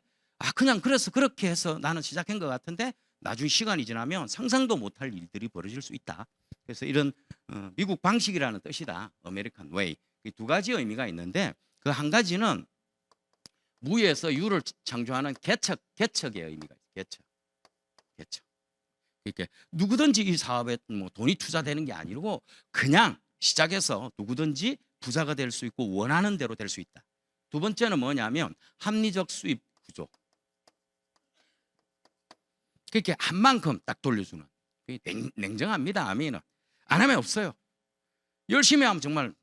그냥 그래서 그렇게 해서 나는 시작한 것 같은데 나중에 시간이 지나면 상상도 못할 일들이 벌어질 수 있다. 그래서 이런 미국 방식이라는 뜻이다. 아메리칸 웨이. 두 가지 의미가 있는데 그 한 가지는 무에서 유를 창조하는 개척의 의미가 있어요. 개척. 그러니까 누구든지 이 사업에 뭐 돈이 투자되는 게 아니고 그냥 시작해서 누구든지 부자가 될 수 있고 원하는 대로 될 수 있다. 두 번째는 뭐냐면 합리적 수입 구조. 그렇게 한 만큼 딱 돌려주는. 냉정합니다. 아미는 안 하면 없어요. 열심히 하면 정말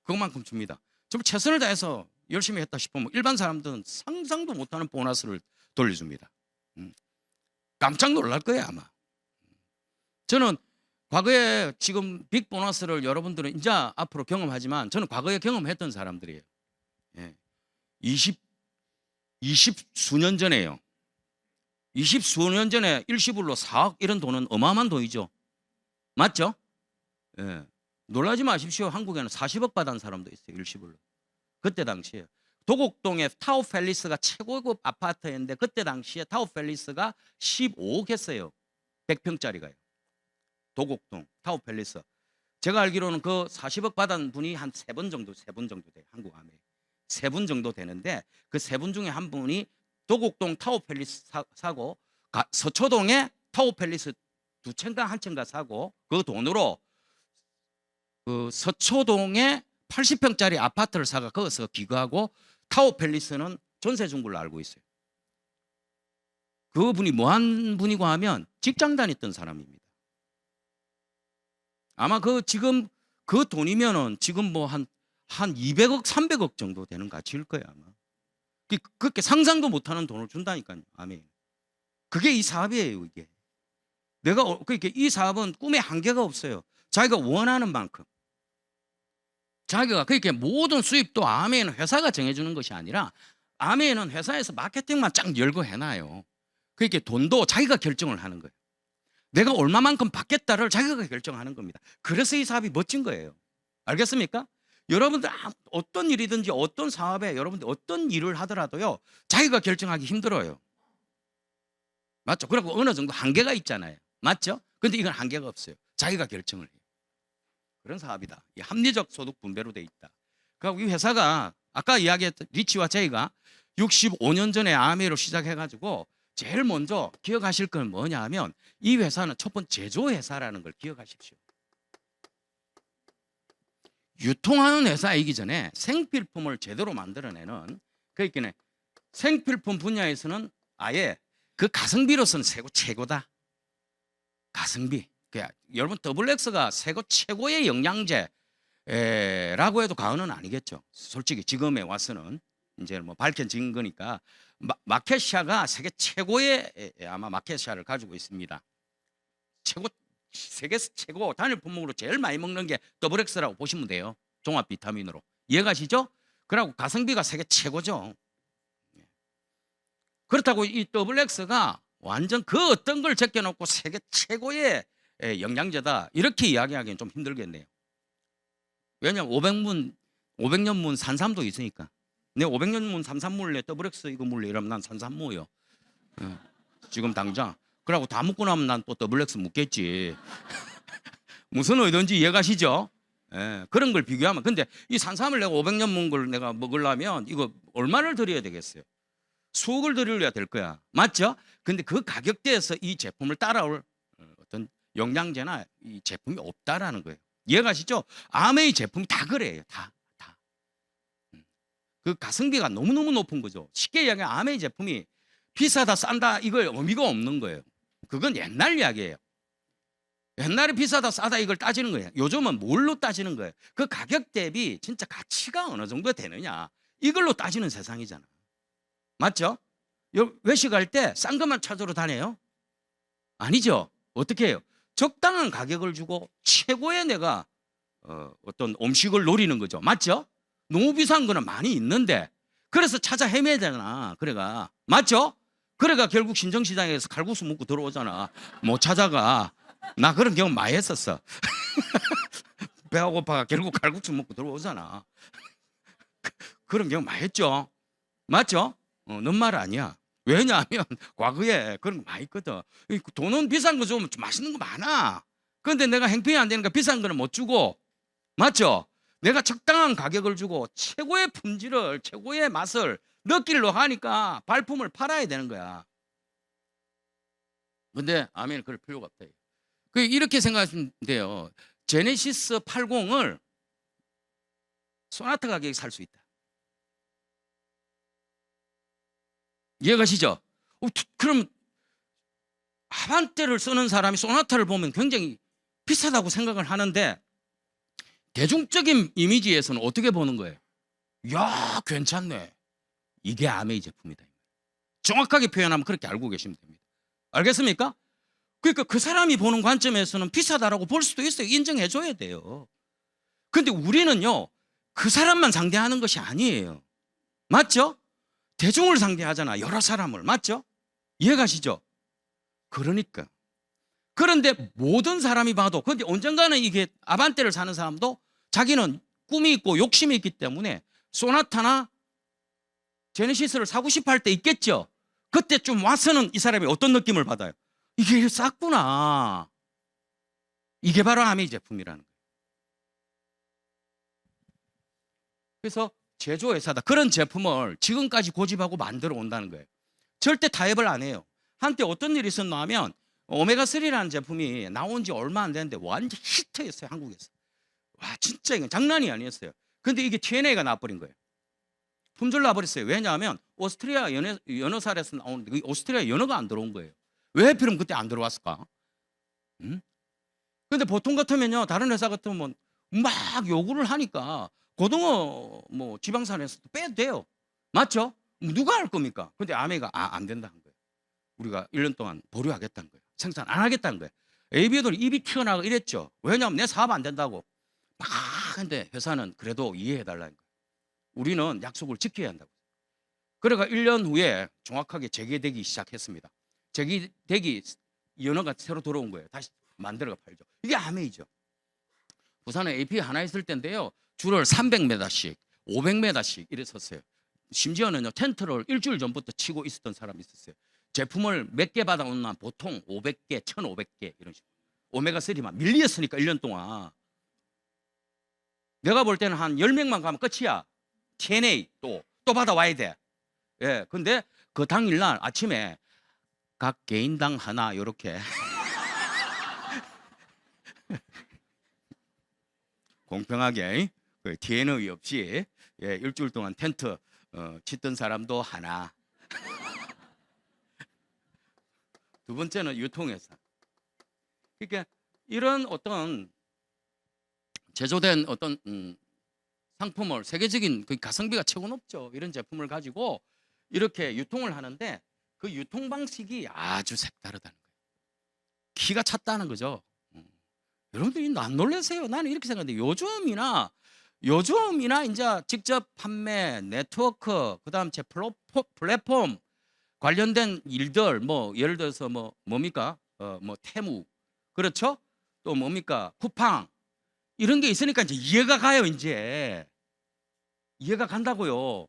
그것만큼 줍니다. 정말 최선을 다해서 열심히 했다 싶으면 일반 사람들은 상상도 못하는 보너스를 돌려줍니다. 깜짝 놀랄 거예요 아마. 저는 과거에 지금 빅 보너스를 여러분들은 이제 앞으로 경험하지만 저는 과거에 경험했던 사람들이에요. 20 수년 전에요. 20수년 전에 일시불로 4억 이런 돈은 어마어마한 돈이죠. 맞죠? 예. 놀라지 마십시오. 한국에는 40억 받은 사람도 있어요. 일시불로. 그때 당시에. 도곡동에 타워팰리스가 최고급 아파트였는데 그때 당시에 타워팰리스가 15억 했어요. 100평짜리가요. 도곡동 타워팰리스. 제가 알기로는 그 40억 받은 분이 한 3분 정도 돼요. 한국 안에. 3분 정도 되는데 그 3분 중에 한 분이 도곡동 타워팰리스 사고 서초동에 타워팰리스 2채인가 1채인가 사고 그 돈으로 그 서초동에 80평짜리 아파트를 사가 거기서 기거하고 타워팰리스는 전세 준 걸로 알고 있어요. 그분이 뭐한 분이고 하면 직장 다녔던 사람입니다. 아마 그 지금 그 돈이면은 지금 뭐 한 200억, 300억 정도 되는 가치일 거예요, 아마. 그렇게 상상도 못하는 돈을 준다니까요. 아멘. 그게 이 사업이에요, 이게. 내가 그러니까 이 사업은 꿈에 한계가 없어요. 자기가 원하는 만큼. 자기가 그렇게 모든 수입도 아멘은 회사가 정해주는 것이 아니라 아멘은 회사에서 마케팅만 쫙 열고 해놔요. 그렇게 돈도 자기가 결정을 하는 거예요. 내가 얼마만큼 받겠다를 자기가 결정하는 겁니다. 그래서 이 사업이 멋진 거예요. 알겠습니까? 여러분들 어떤 일이든지 어떤 사업에 여러분들 어떤 일을 하더라도요. 자기가 결정하기 힘들어요. 맞죠? 그리고 어느 정도 한계가 있잖아요. 맞죠? 근데 이건 한계가 없어요. 자기가 결정을 해요. 그런 사업이다. 이 합리적 소득 분배로 돼 있다. 그리고 이 회사가 아까 이야기했던 리치와 제이가 65년 전에 아메이로 시작해가지고 제일 먼저 기억하실 건 뭐냐 하면 이 회사는 첫 번째 제조회사라는 걸 기억하십시오. 유통하는 회사이기 전에 생필품을 제대로 만들어내는 그러니까 생필품 분야에서는 아예 그 가성비로서는 최고다. 가성비. 여러분 더블엑스가 최고의 영양제라고 해도 과언은 아니겠죠. 솔직히 지금에 와서는 이제 뭐 밝혀진 거니까 마켓샤가 세계 최고의 아마 마켓샤를 가지고 있습니다. 세계에서 최고 단일 품목으로 제일 많이 먹는 게 더블엑스라고 보시면 돼요. 종합 비타민으로. 이해가시죠? 그리고 가성비가 세계 최고죠. 그렇다고 이 더블엑스가 완전 그 어떤 걸 제껴놓고 세계 최고의 영양제다 이렇게 이야기하기는 좀 힘들겠네요. 왜냐하면 500년 문 산삼도 있으니까. 내 500년 문 산삼물래 더블엑스 이거 물래 이러면 난 산삼 모여. 지금 당장. 그러고 다 묻고 나면 난 또 더블엑스 묻겠지. 무슨 의도인지 이해가시죠? 그런 걸 비교하면. 근데 이 산삼을 내가 500년 문 걸 내가 먹으려면 이거 얼마를 들여야 되겠어요? 수억을 들여야 될 거야. 맞죠? 근데 그 가격대에서 이 제품을 따라올 어떤 영양제나 이 제품이 없다라는 거예요. 이해가시죠? 아메이 제품이 다 그래요. 다. 그 가성비가 너무너무 높은 거죠. 쉽게 이야기하면 아메이 제품이 비싸다 싼다 이걸 의미가 없는 거예요. 그건 옛날 이야기예요. 옛날에 비싸다 싸다 이걸 따지는 거예요. 요즘은 뭘로 따지는 거예요? 그 가격 대비 진짜 가치가 어느 정도 되느냐 이걸로 따지는 세상이잖아. 맞죠? 외식할 때 싼 것만 찾으러 다녀요? 아니죠. 어떻게 해요? 적당한 가격을 주고 최고의 내가 어떤 음식을 노리는 거죠. 맞죠? 너무 비싼 거는 많이 있는데 그래서 찾아 헤매야 되잖아. 그래가 맞죠? 그래가 결국 신정시장에서 칼국수 먹고 들어오잖아. 못 찾아가. 나 그런 경험 많이 했었어. 배가 고파가 결국 칼국수 먹고 들어오잖아. 그런 경험 많이 했죠. 맞죠? 넌 말 아니야. 왜냐하면 과거에 그런 거 많이 있거든. 돈은 비싼 거 주면 맛있는 거 많아. 그런데 내가 행편이 안 되니까 비싼 거는 못 주고 맞죠? 내가 적당한 가격을 주고 최고의 품질을 최고의 맛을 느끼려 하니까 발품을 팔아야 되는 거야. 근데 아멘 그럴 필요가 없다. 이렇게 생각하시면 돼요. 제네시스 80을 소나타 가격에 살 수 있다. 이해가시죠? 그럼 하반대를 쓰는 사람이 소나타를 보면 굉장히 비싸다고 생각을 하는데 대중적인 이미지에서는 어떻게 보는 거예요? 야 괜찮네. 이게 아메이 제품이다. 정확하게 표현하면 그렇게 알고 계시면 됩니다. 알겠습니까? 그러니까 그 사람이 보는 관점에서는 비싸다라고 볼 수도 있어요. 인정해 줘야 돼요. 근데 우리는요 그 사람만 상대하는 것이 아니에요. 맞죠? 대중을 상대하잖아. 여러 사람을. 맞죠? 이해가시죠? 그러니까. 그런데 모든 사람이 봐도, 근데 언젠가는 이게 아반떼를 사는 사람도 자기는 꿈이 있고 욕심이 있기 때문에 소나타나 제네시스를 사고 싶어 할 때 있겠죠. 그때쯤 와서는 이 사람이 어떤 느낌을 받아요? 이게 쌌구나. 이게 바로 아메이 제품이라는 거예요. 그래서 제조회사다. 그런 제품을 지금까지 고집하고 만들어 온다는 거예요. 절대 타협을 안 해요. 한때 어떤 일이 있었나 하면 오메가3라는 제품이 나온 지 얼마 안 됐는데 완전 히트였어요, 한국에서. 와, 진짜 이건 장난이 아니었어요. 근데 이게 TNA가 나와버린 거예요. 품절 나버렸어요. 왜냐하면 오스트리아 연어살에서 나오는데 오스트리아 연어가 안 들어온 거예요. 왜 하필이면 그때 안 들어왔을까? 응? 근데 보통 같으면요, 다른 회사 같으면 막 요구를 하니까 고등어 뭐 지방산에서 빼도 돼요. 맞죠? 누가 할 겁니까? 근데 아메가 안 된다 한 거예요. 우리가 1년 동안 보류하겠다는 거예요. 생산 안 하겠다는 거예요. AB들이 입이 튀어나가 이랬죠. 왜냐하면 내 사업 안 된다고. 막 근데 회사는 그래도 이해해 달라는 거예요. 우리는 약속을 지켜야 한다고. 그래가 1년 후에 정확하게 재개되기 시작했습니다. 재개되기 연어가 새로 들어온 거예요. 다시 만들어가 팔죠. 이게 아메이죠. 부산에 AP 하나 있을 때인데요. 줄을 300m씩, 500m씩 이랬었어요. 심지어는요, 텐트를 일주일 전부터 치고 있었던 사람이 있었어요. 제품을 몇 개 받아오나 보통 500개, 1,500개 이런 식으로. 오메가3만 밀리었으니까 1년 동안. 내가 볼 때는 한 10명만 가면 끝이야. TNA 또 받아와야 돼. 예, 근데 그 당일날 아침에 각 개인당 하나 이렇게 공평하게 그 TNA 없이 일주일 동안 텐트 짓던 사람도 하나. 두 번째는 유통회사. 그러니까 이런 어떤 제조된 어떤 상품을 세계적인 그 가성비가 최고 높죠. 이런 제품을 가지고 이렇게 유통을 하는데 그 유통 방식이 아주 색다르다는 거예요. 기가 찼다는 거죠. 여러분들이 안 놀라세요. 나는 이렇게 생각하는데 요즘이나 이제 직접 판매, 네트워크, 그다음 제 플랫폼 관련된 일들 뭐 예를 들어서 뭡니까? 뭐 테무 그렇죠? 또 뭡니까? 쿠팡 이런 게 있으니까 이제 이해가 가요. 이제 이해가 간다고요.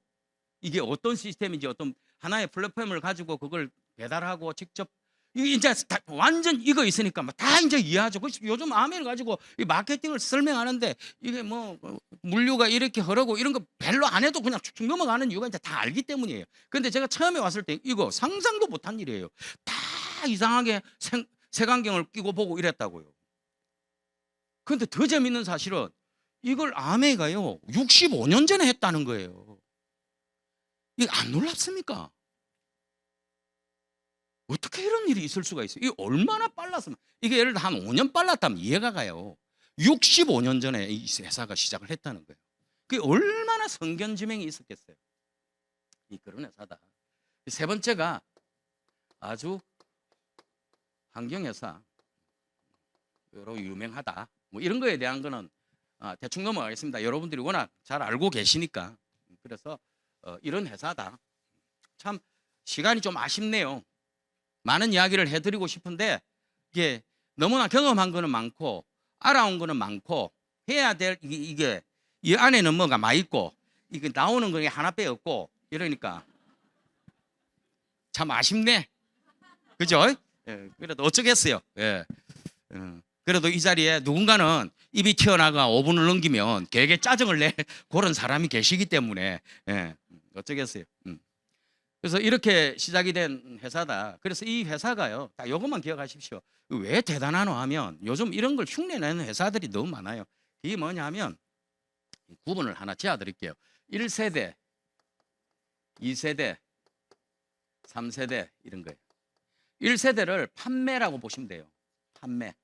이게 어떤 시스템인지 어떤 하나의 플랫폼을 가지고 그걸 배달하고 직접 이제 완전 이거 있으니까 다 이제 이해하죠. 요즘 아메를 가지고 이 마케팅을 설명하는데 이게 뭐 물류가 이렇게 흐르고 이런 거 별로 안 해도 그냥 쭉 넘어가는 이유가 이제 다 알기 때문이에요. 근데 제가 처음에 왔을 때 이거 상상도 못한 일이에요. 다 이상하게 색안경을 끼고 보고 이랬다고요. 근데 더 재밌는 사실은 이걸 아메가요 65년 전에 했다는 거예요. 이거 안 놀랍습니까? 어떻게 이런 일이 있을 수가 있어요? 이게 얼마나 빨랐으면 이게 예를 들어 한 5년 빨랐다면 이해가 가요. 65년 전에 이 회사가 시작을 했다는 거예요. 그게 얼마나 성견지명이 있었겠어요. 이 그런 회사다. 세 번째가 아주 환경회사 여러 유명하다. 뭐 이런 거에 대한 거는 대충 넘어가겠습니다. 여러분들이 워낙 잘 알고 계시니까. 그래서 이런 회사다. 참 시간이 좀 아쉽네요. 많은 이야기를 해드리고 싶은데 이게 너무나 경험한 거는 많고 알아온 거는 많고 해야 될 이게 이 안에는 뭐가 많이 있고 이게 나오는 거 하나 빼없고 이러니까 참 아쉽네. 그죠? 예, 그래도 어쩌겠어요. 예. 그래도 이 자리에 누군가는 입이 튀어나가 5분을 넘기면 되게 짜증을 내 그런 사람이 계시기 때문에 예, 어쩌겠어요. 그래서 이렇게 시작이 된 회사다. 그래서 이 회사가요. 딱 이것만 기억하십시오. 왜 대단하노 하면 요즘 이런 걸 흉내내는 회사들이 너무 많아요. 이게 뭐냐면 구분을 하나 지어드릴게요. 1세대, 2세대, 3세대 이런 거예요. 1세대를 판매라고 보시면 돼요. 판매.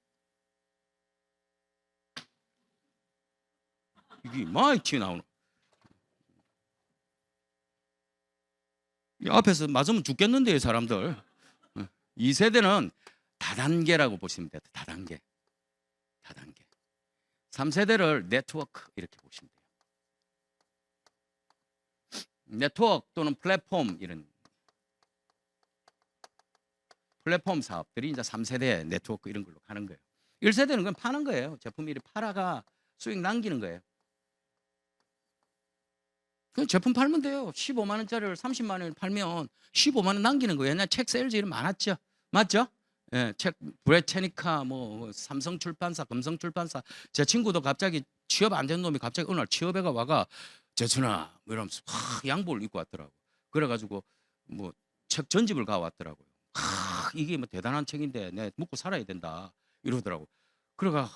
이게 많이 튀어나오는. 이 앞에서 맞으면 죽겠는데 사람들. 2세대는 다단계라고 보시면 돼요. 다단계. 3세대를 네트워크 이렇게 보시면 돼요. 네트워크 또는 플랫폼 이런. 플랫폼 사업들이 이제 3세대 네트워크 이런 걸로 가는 거예요. 1세대는 그냥 파는 거예요. 제품 일이 팔아가 수익 남기는 거예요. 그 제품 팔면 돼요. 15만 원짜리를 30만 원에 팔면 15만 원 남기는 거예요. 옛날 책 세일즈 이름 많았죠. 맞죠? 예, 책 브레테니카 뭐 삼성 출판사, 금성 출판사. 제 친구도 갑자기 취업 안 된 놈이 갑자기 어느 날 취업해가 와가 재춘아 뭐 이러면서 양복을 입고 왔더라고. 그래가지고 뭐 책 전집을 가왔더라고요. 이게 뭐 대단한 책인데 내 먹고 살아야 된다 이러더라고. 그래가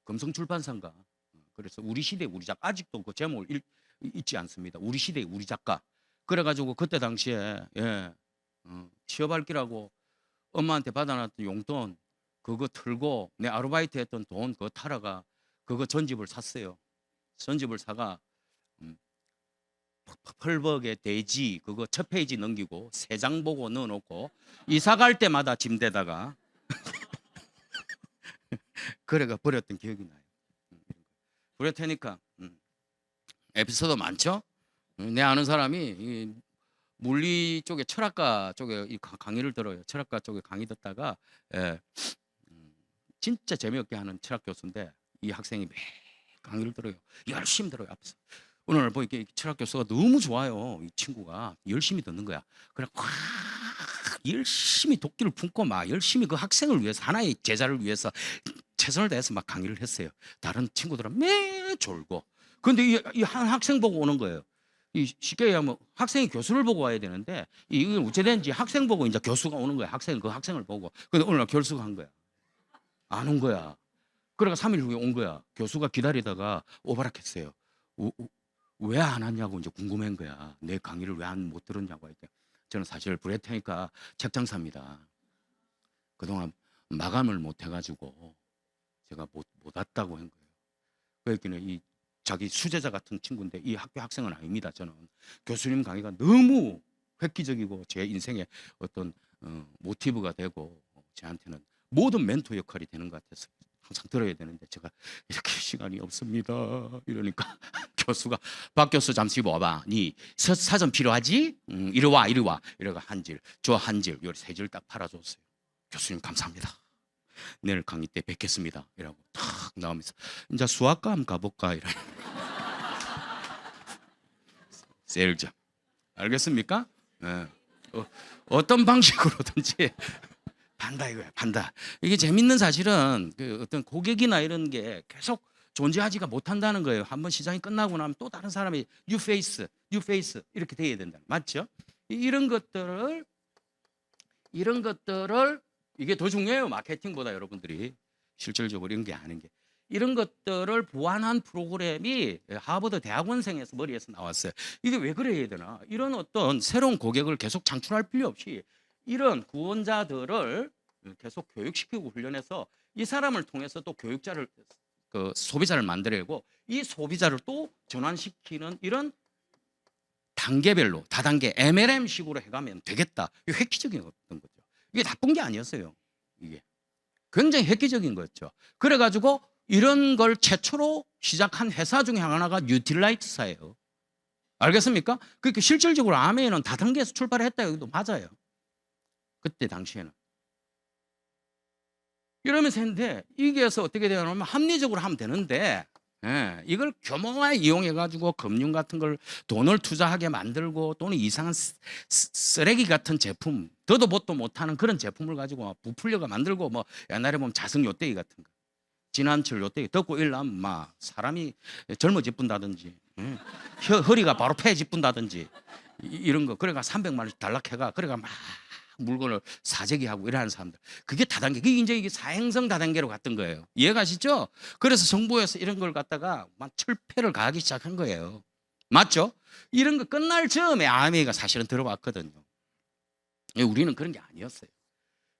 금성 출판사인가. 그래서 우리 시대 우리 작가 아직도 그 제목을 잊지 않습니다. 우리 시대의 우리 작가. 그래가지고 그때 당시에 취업할 기라고 엄마한테 받아놨던 용돈 그거 틀고 내 아르바이트 했던 돈 그거 타러가 그거 전집을 샀어요. 전집을 사가 펄벅의 돼지 그거 첫 페이지 넘기고 3장 보고 넣어놓고 이사 갈 때마다 짐대다가 그래가 버렸던 기억이 나요. 그럴 테니까 에피소드 많죠. 내 아는 사람이 이 물리 쪽에 철학과 쪽에 이 강의를 들어요. 철학과 쪽에 강의 듣다가 진짜 재미없게 하는 철학 교수인데 이 학생이 매 강의를 들어요. 열심히 들어요. 앞에서 오늘 보니까 철학 교수가 너무 좋아요. 이 친구가 열심히 듣는 거야. 그래 꽉 열심히 도끼를 품고 막 열심히 그 학생을 위해서 하나의 제자를 위해서 최선을 다해서 막 강의를 했어요. 다른 친구들은 매 졸고. 근데 이 한 학생 보고 오는 거예요. 이 쉽게 얘기하면 학생이 교수를 보고 와야 되는데 이게 어찌된지 학생 보고 이제 교수가 오는 거야. 학생 그 학생을 보고. 근데 오늘 날 결수가 한 거야. 안 온 거야. 그러니까 3일 후에 온 거야. 교수가 기다리다가 오바락했어요. 왜 안 왔냐고 이제 궁금한 거야. 내 강의를 왜 못 들었냐고 할때 저는 사실 브레테니까 책 장사입니다. 그동안 마감을 못 해가지고 제가 못 왔다고 한 거예요. 그랬더니 이 자기 수제자 같은 친구인데 이 학교 학생은 아닙니다. 저는 교수님 강의가 너무 획기적이고 제 인생의 어떤 모티브가 되고 저한테는 모든 멘토 역할이 되는 것 같아서 항상 들어야 되는데 제가 이렇게 시간이 없습니다. 이러니까 교수가 박 교수 잠시 와봐. 니 사전 필요하지? 이리 와. 이래가 한 질, 저 한 질, 요 3질 딱 팔아줬어요. 교수님 감사합니다. 내일 강의 때 뵙겠습니다. 이라고 탁 나오면서 이제 수학과 한번 가볼까 이래. 세일즈 알겠습니까? 네. 어떤 방식으로든지 판다 이거야. 판다. 이게 재밌는 사실은 그 어떤 고객이나 이런 게 계속 존재하지가 못한다는 거예요. 한번 시장이 끝나고 나면 또 다른 사람이 뉴 페이스 이렇게 돼야 된다. 맞죠? 이런 것들을 이게 더 중요해요. 마케팅보다 여러분들이 실질적으로 이런 게 아는 게 이런 것들을 보완한 프로그램이 하버드 대학원생에서 머리에서 나왔어요. 이게 왜 그래야 되나? 이런 어떤 새로운 고객을 계속 창출할 필요 없이 이런 구원자들을 계속 교육시키고 훈련해서 이 사람을 통해서 또 교육자를 그 소비자를 만들어내고 이 소비자를 또 전환시키는 이런 단계별로 다단계 MLM식으로 해가면 되겠다. 이게 획기적이었던 거죠. 이게 나쁜 게 아니었어요. 이게 굉장히 획기적인 거였죠. 그래가지고 이런 걸 최초로 시작한 회사 중에 하나가 뉴틸라이트사예요. 알겠습니까? 그러니까 실질적으로 아메이는 다단계에서 출발했다 여기도 맞아요. 그때 당시에는 이러면서 했는데 이게서 어떻게 되냐면 합리적으로 하면 되는데 이걸 규모화에 이용해 가지고 금융 같은 걸 돈을 투자하게 만들고 또는 이상한 쓰레기 같은 제품 더도 뭣도 못하는 그런 제품을 가지고 부풀려가 만들고 뭐 옛날에 보면 자승 요떼기 같은 거 진한철 요떼기 덮고 일하면 막 사람이 젊어지 뿐다든지 허리가 바로 폐지 뿐다든지 이런 거 그래가 300만 원씩 단락해가 그래가 막 물건을 사재기하고 이러는 사람들 그게 다단계 그게 이제 이게 사행성 다단계로 갔던 거예요. 이해가시죠? 그래서 정부에서 이런 걸 갖다가 막 철폐를 가하기 시작한 거예요. 맞죠? 이런 거 끝날 즈음에 아메이가 사실은 들어왔거든요. 우리는 그런 게 아니었어요.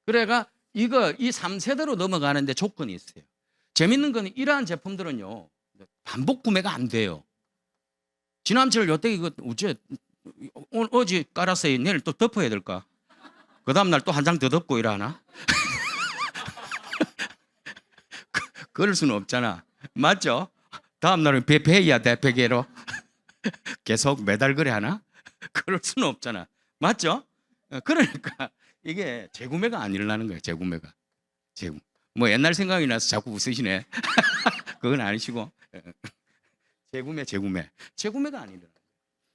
그래가 이 3세대로 넘어가는데 조건이 있어요. 재밌는 건 이러한 제품들은요 반복 구매가 안 돼요. 지난철 요때 이거 어제 깔았어요. 내일 또 덮어야 될까? 그 다음날 또 한 장 더 덮고 일하나? 그럴 수는 없잖아. 맞죠? 다음날은 배야 돼, 베개로. 계속 매달 그래 하나? 그럴 수는 없잖아. 맞죠? 그러니까 이게 재구매가 안 일어나는 거예요. 재구매가. 뭐 옛날 생각이 나서 자꾸 웃으시네. 그건 아니시고. 재구매가 안 일어나.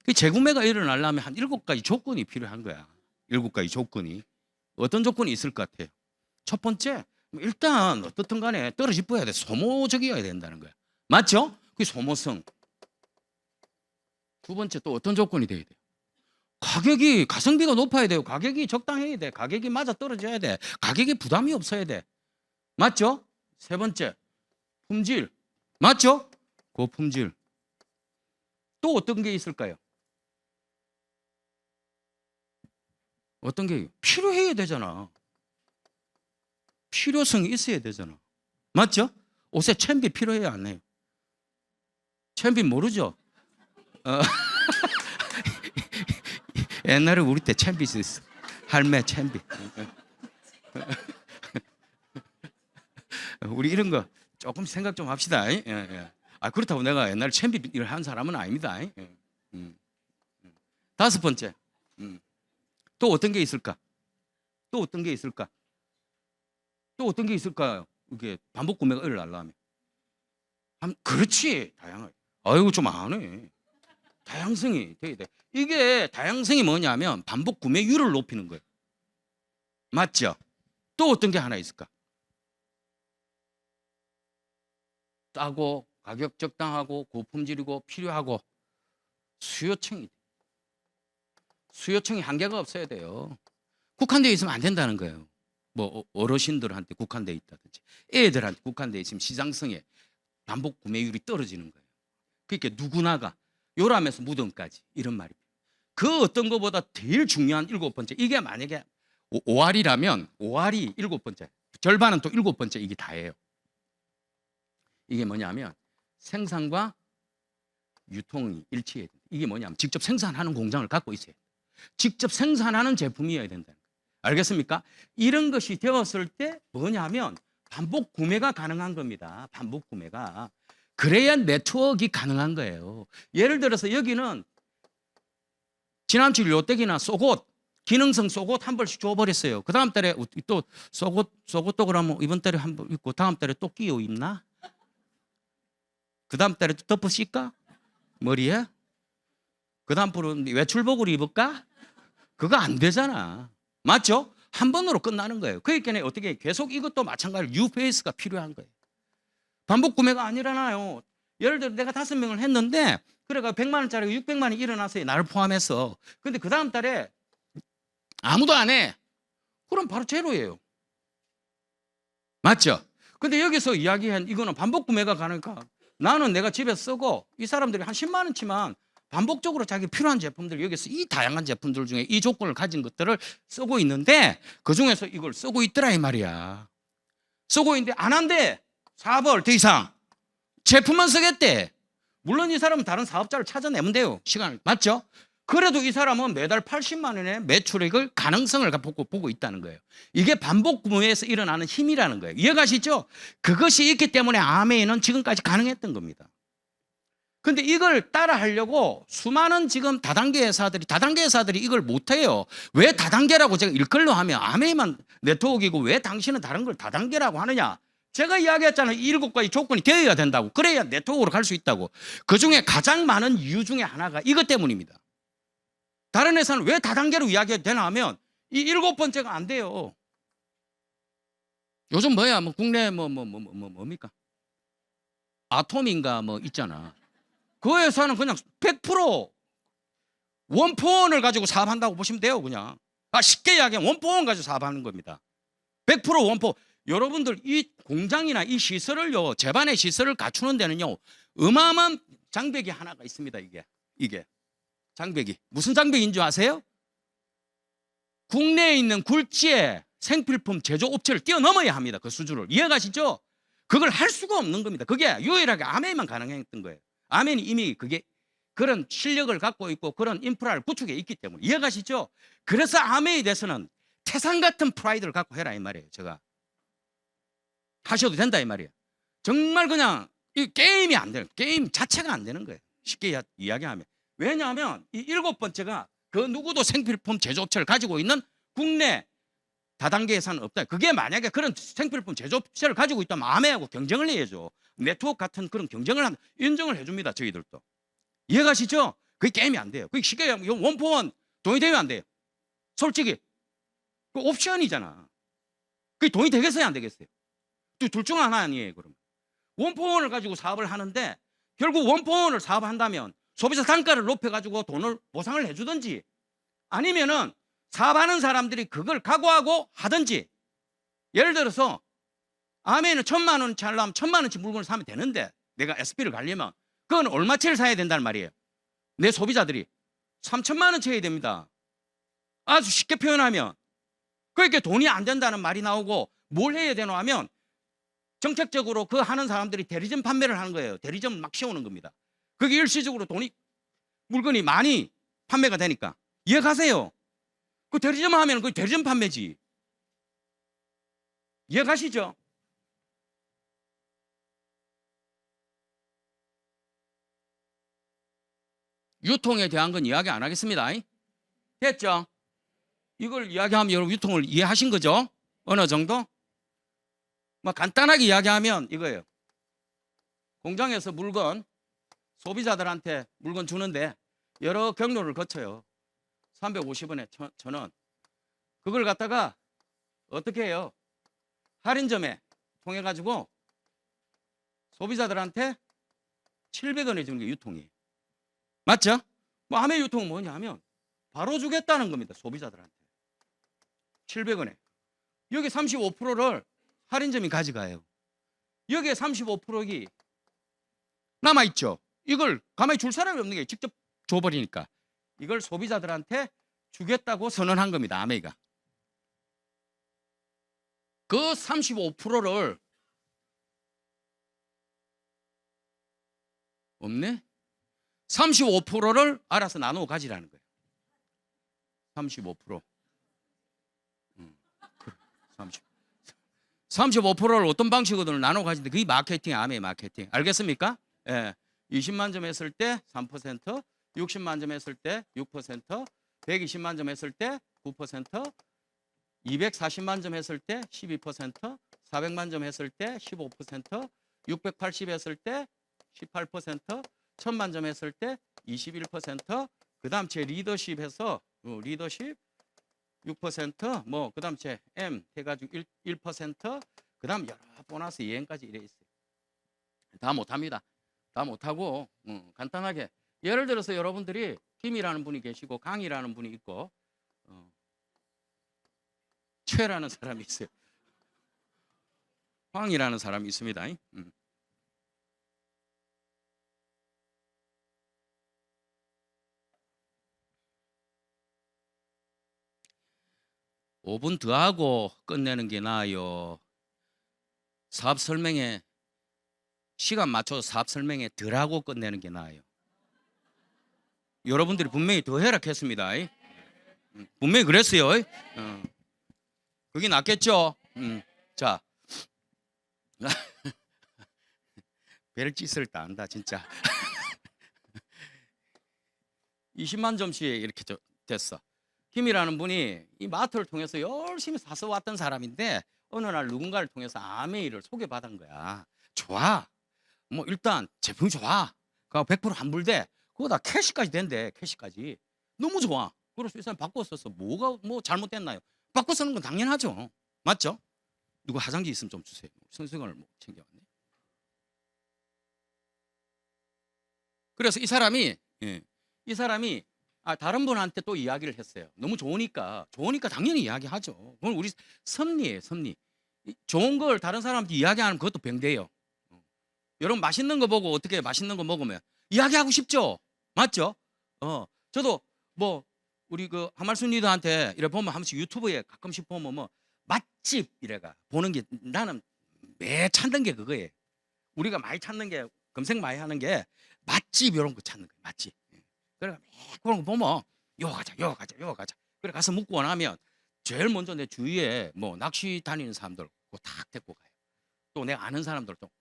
그 재구매가 일어나려면 한 7가지 조건이 필요한 거야. 7가지 조건이. 어떤 조건이 있을 것 같아요? 첫 번째, 일단 어떻든 간에 떨어져야 돼. 소모적이어야 된다는 거야. 맞죠? 그 소모성. 두 번째 또 어떤 조건이 돼야 돼요? 가격이 가성비가 높아야 돼요. 가격이 적당해야 돼. 가격이 맞아 떨어져야 돼. 가격에 부담이 없어야 돼. 맞죠? 세 번째, 품질. 맞죠? 고품질. 또 어떤 게 있을까요? 어떤 게 필요해야 되잖아. 필요성이 있어야 되잖아. 맞죠? 옷에 챔비 필요해요, 안 해요? 챔비 모르죠? 옛날에 우리 때 챔비 있었어. 할매 챔비. 우리 이런 거 조금 생각 좀 합시다. 그렇다고 내가 옛날에 챔비 일을 한 사람은 아닙니다. 다섯 번째. 또 어떤 게 있을까? 또 어떤 게 있을까요? 이게 반복 구매가 일어나려면. 그렇지. 다양하게. 아이고 좀 안 해. 다양성이 돼야 돼. 이게 다양성이 뭐냐면 반복 구매율을 높이는 거예요. 맞죠? 또 어떤 게 하나 있을까? 싸고 가격 적당하고 고품질이고 필요하고 수요층이 한계가 없어야 돼요. 국한되어 있으면 안 된다는 거예요. 뭐 어르신들한테 국한되어 있다든지 애들한테 국한되어 있으면 시장성에 반복 구매율이 떨어지는 거예요. 그러니까 누구나가 요람에서 무덤까지 이런 말입니다. 그 어떤 것보다 제일 중요한 7번째. 이게 만약에 5알이라면 5알이 7번째. 절반은 또 7번째 이게 다예요. 이게 뭐냐면 생산과 유통이 일치해야 된다. 이게 뭐냐면 직접 생산하는 공장을 갖고 있어야 된다. 직접 생산하는 제품이어야 된다. 알겠습니까? 이런 것이 되었을 때 뭐냐면 반복 구매가 가능한 겁니다. 반복 구매가. 그래야 네트워크가 가능한 거예요. 예를 들어서 여기는 지난주 요때기나 속옷, 기능성 속옷 한 벌씩 줘버렸어요. 그 다음 달에 또 속옷도 그러면 이번 달에 한 벌 입고 다음 달에 또 끼워 입나? 그 다음 달에 또 덮어 씌까? 머리에? 그 다음 달은 외출복으로 입을까? 그거 안 되잖아. 맞죠? 한 번으로 끝나는 거예요. 그러니까 어떻게 계속 이것도 마찬가지로 뉴페이스가 필요한 거예요. 반복 구매가 안 일어나요. 예를 들어 내가 5명을 했는데 그래가 100만 원짜리가 600만 원이 일어났어요. 나를 포함해서. 근데 그 다음 달에 아무도 안 해. 그럼 바로 제로예요. 맞죠? 근데 여기서 이야기한 이거는 반복 구매가 가니까 나는 내가 집에 쓰고 이 사람들이 한 10만 원치만 반복적으로 자기 필요한 제품들 여기서 이 다양한 제품들 중에 이 조건을 가진 것들을 쓰고 있는데 그중에서 이걸 쓰고 있더라 이 말이야. 쓰고 있는데 안 한대. 4벌 더 이상 제품만 쓰겠대. 물론 이 사람은 다른 사업자를 찾아내면 돼요. 시간을. 맞죠? 그래도 이 사람은 매달 80만 원의 매출액을 가능성을 보고 있다는 거예요. 이게 반복 구매에서 일어나는 힘이라는 거예요. 이해가시죠? 그것이 있기 때문에 아메이는 지금까지 가능했던 겁니다. 근데 이걸 따라 하려고 수많은 지금 다단계 회사들이 이걸 못해요. 왜 다단계라고 제가 일컬로 하면 아메이만 네트워크이고 왜 당신은 다른 걸 다단계라고 하느냐? 제가 이야기했잖아요. 이 7가지 조건이 되어야 된다고. 그래야 네트워크로 갈 수 있다고. 그중에 가장 많은 이유 중에 하나가 이것 때문입니다. 다른 회사는 왜 다단계로 이야기해도 되나 하면 이 7번째가 안 돼요. 요즘 뭐야? 뭐 국내 뭡니까? 아톰인가 뭐 있잖아. 그 회사는 그냥 100% 원포원을 가지고 사업한다고 보시면 돼요. 그냥. 쉽게 이야기하면 원포원 가지고 사업하는 겁니다. 100% 원포. 여러분들 이 공장이나 이 시설을요, 제반의 시설을 갖추는 데는요, 어마어마한 장벽이 하나가 있습니다. 이게 장벽이 무슨 장벽인 줄 아세요? 국내에 있는 굴지의 생필품 제조업체를 뛰어넘어야 합니다. 그 수준을. 이해가시죠? 그걸 할 수가 없는 겁니다. 그게 유일하게 아멘만 가능했던 거예요. 아멘이 이미 그게 그런 실력을 갖고 있고 그런 인프라를 구축해 있기 때문에. 이해가시죠? 그래서 아멘에 대해서는 태산 같은 프라이드를 갖고 해라 이 말이에요. 제가 하셔도 된다 이 말이에요. 정말 그냥 이 게임이 안 되는, 게임 자체가 안 되는 거예요. 쉽게 이야기하면. 왜냐하면 이 7번째가 그 누구도 생필품 제조업체를 가지고 있는 국내 다단계 예산은 없다. 그게 만약에 그런 생필품 제조업체를 가지고 있다면 아메하고 경쟁을 해야죠. 네트워크 같은 그런 경쟁을 인정을 해줍니다. 저희들도. 이해가시죠? 그게 게임이 안 돼요. 그게 쉽게 원포원 돈이 되면 안 돼요. 솔직히 그 옵션이잖아. 그게 돈이 되겠어요, 안 되겠어요? 둘 중 하나 아니에요, 그러면. 원포원을 가지고 사업을 하는데 결국 원포원을 사업한다면 소비자 단가를 높여가지고 돈을 보상을 해주든지 아니면은 사업하는 사람들이 그걸 각오하고 하든지. 예를 들어서 아메는 1,000만 원치 하려면 1,000만 원치 물건을 사면 되는데 내가 SP를 가려면 그건 얼마치를 사야 된다는 말이에요. 내 소비자들이 3,000만 원치 해야 됩니다. 아주 쉽게 표현하면 그러니까 돈이 안 된다는 말이 나오고 뭘 해야 되노 하면 정책적으로 그 하는 사람들이 대리점 판매를 하는 거예요. 대리점 막 씌우는 겁니다. 그게 일시적으로 물건이 많이 판매가 되니까. 이해가세요? 그 대리점 하면 그 대리점 판매지. 이해가시죠? 유통에 대한 건 이야기 안 하겠습니다. 됐죠? 이걸 이야기하면 여러분 유통을 이해하신 거죠? 어느 정도? 뭐 간단하게 이야기하면 이거예요. 공장에서 물건 소비자들한테 물건 주는데 여러 경로를 거쳐요. 350원에 1,000원. 그걸 갖다가 어떻게 해요? 할인점에 통해 가지고 소비자들한테 700원에 주는 게 유통이에요. 맞죠? 뭐 아메 유통은 뭐냐 하면 바로 주겠다는 겁니다. 소비자들한테. 700원에. 여기 35%를 할인점이 가져가요. 여기에 35%가 남아있죠. 이걸 가만히 줄 사람이 없는 게 직접 줘버리니까 이걸 소비자들한테 주겠다고 선언한 겁니다. 아메이가. 그 35%를 없네? 35%를 알아서 나누어 가지라는 거예요. 35%. 35%를 어떤 방식으로든 나눠 가지는데 그게 마케팅, 아메 마케팅. 알겠습니까? 예. 20만 점 했을 때 3%, 60만 점 했을 때 6%, 120만 점 했을 때 9%, 240만 점 했을 때 12%, 400만 점 했을 때 15%, 680 했을 때 18%, 1000만 점 했을 때 21%, 그다음 제 리더십에서 리더십 6%, 뭐 그다음 제 M 해가지고 1%, 그다음 여러 보너스 이행까지 이래 있어요. 다 못합니다. 다 못하고 간단하게 예를 들어서 여러분들이 김이라는 분이 계시고 강이라는 분이 있고 최라는 사람이 있어요. 황이라는 사람이 있습니다. 5분 더 하고 끝내는 게 나아요. 사업 설명에 시간 맞춰서 사업 설명에 덜 하고 끝내는 게 나아요. 여러분들이 분명히 더 해락했습니다. 분명히 그랬어요. 그게 낫겠죠? 자, 별짓을 다 안다 진짜. 20만 점씩 이렇게 됐어. 김이라는 분이 이 마트를 통해서 열심히 사서 왔던 사람인데 어느 날 누군가를 통해서 아메이를 소개받은 거야. 좋아. 뭐 일단 제품이 좋아. 그거 100% 환불돼. 그거 다 캐시까지 된대. 캐시까지. 너무 좋아. 그래서 이 사람 바꿔 써서 뭐가 뭐 잘못됐나요? 바꿔 쓰는 건 당연하죠. 맞죠? 누구 화장지 있으면 좀 주세요. 선생을 뭐 챙겨왔네. 그래서 이 사람이 다른 분한테 또 이야기를 했어요. 너무 좋으니까 당연히 이야기하죠. 그건 우리 섭리예요, 섭리. 좋은 걸 다른 사람한테 이야기하는 그것도 병돼요. 여러분 맛있는 거 보고 어떻게 맛있는 거 먹으면 이야기하고 싶죠, 맞죠? 저도 뭐 우리 그 한말순 리더한테 이래 보면 한 번씩 유튜브에 가끔씩 보면 뭐 맛집 이래가 보는 게 나는 매 찾는 게 그거예요. 우리가 많이 찾는 게 검색 많이 하는 게 맛집 이런 거 찾는 거예요, 맛집. 그래 그런 거 보면 요 가자. 그래 가서 묵고 나면 제일 먼저 내 주위에 뭐 낚시 다니는 사람들 그거 탁 데리고 가요. 또 내가 아는 사람들도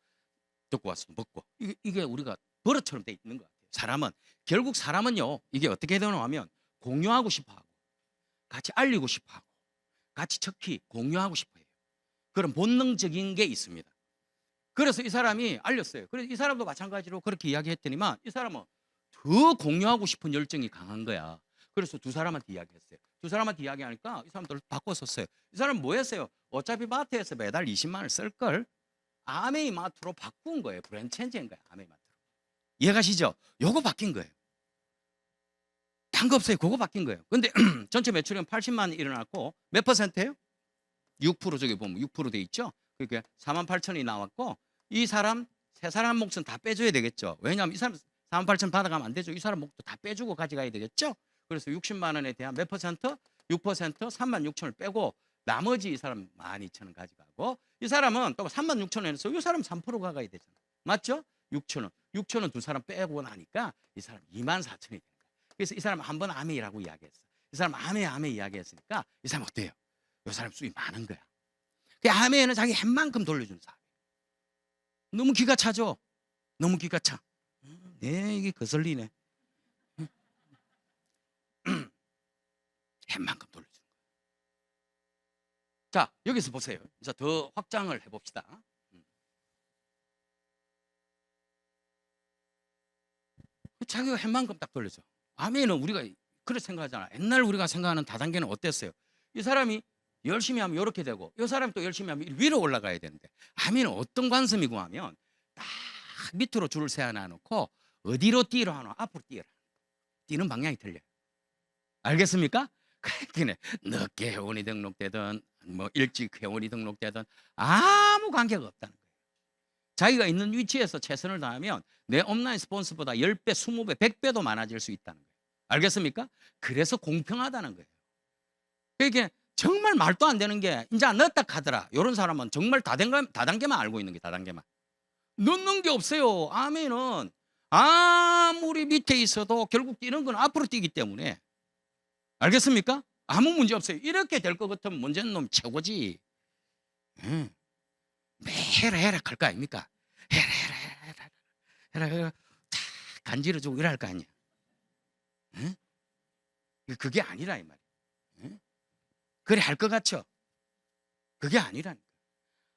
데리고 와서 먹고 이게 우리가 버릇처럼 돼 있는 것 같아요. 결국 사람은요 이게 어떻게 되노 하면 공유하고 싶어하고 같이 알리고 싶어하고 같이 척히 공유하고 싶어요. 그런 본능적인 게 있습니다. 그래서 이 사람이 알렸어요. 그래서 이 사람도 마찬가지로 그렇게 이야기했더니만 이 사람은 더 공유하고 싶은 열정이 강한 거야. 그래서 두 사람한테 이야기했어요. 두 사람한테 이야기하니까 이 사람들 바꿨었어요. 이 사람 뭐 했어요? 어차피 마트에서 매달 20만 원을 쓸걸 아메이 마트로 바꾼 거예요. 브랜드 체인지인 거예요. 아메이 마트로. 이해가시죠? 요거 바뀐 거예요. 딴 거 없어요. 그거 바뀐 거예요. 근데 전체 매출은 80만 원 일어났고 몇 퍼센트예요? 6% 저기 보면 6%돼 있죠. 그러니까 4만 8천이 나왔고 이 사람 세 사람 몫은 다 빼줘야 되겠죠. 왜냐하면 이 사람 4만 8천 받아가면 안 되죠. 이 사람 몫도 다 빼주고 가져가야 되겠죠. 그래서 60만 원에 대한 몇 퍼센트? 6% 3만 6천을 빼고 나머지 이 사람 12,000원 가져가고 이 사람은 또 3만 6천 원에서 이 사람 3% 가가야 되잖아. 맞죠? 6천 원. 6천 원 두 사람 빼고 나니까 이 사람 2만 4천이 되는 거야. 그래서 이 사람 한 번 아메이라고 이야기했어. 이 사람 아메 이야기했으니까 이 사람 어때요? 이 사람 수입이 많은 거야. 그 아메이는 자기 햄만큼 돌려주는 사람. 너무 기가 차죠? 너무 기가 차. 네, 이게 거슬리네. 햄만큼 돌려주는 거야. 자, 여기서 보세요. 이제 더 확장을 해봅시다. 자기가 햄만큼 딱 돌려줘. 아메이는 우리가 그렇게 생각하잖아. 옛날 우리가 생각하는 다단계는 어땠어요? 이 사람이 열심히 하면 이렇게 되고 이 사람이 또 열심히 하면 위로 올라가야 되는데 아메이는 어떤 관점이고 하면 딱 밑으로 줄을 세워놔놓고 어디로 뛰러 하나 앞으로 뛰어라. 뛰는 방향이 틀려요. 알겠습니까? 그래 늦게 회원이 등록되든 뭐 일찍 회원이 등록되든 아무 관계가 없다는 거예요. 자기가 있는 위치에서 최선을 다하면 내 온라인 스폰서보다 10배, 20배, 100배도 많아질 수 있다는 거예요. 알겠습니까? 그래서 공평하다는 거예요. 그러니까 정말 말도 안 되는 게 이제 넣었다 하더라. 이런 사람은 정말 다단계만 알고 있는 게 다단계만. 넣는 게 없어요. 아멘은 아무리 밑에 있어도 결국 뛰는 건 앞으로 뛰기 때문에 알겠습니까? 아무 문제 없어요. 이렇게 될 것 같으면 문제는 놈 최고지. 매일 해라 할 거 아닙니까? 해라 간지러주고 이럴 거 아니야. 응? 그게 아니라 이 말이야. 응? 그래 할 것 같죠? 그게 아니라니까.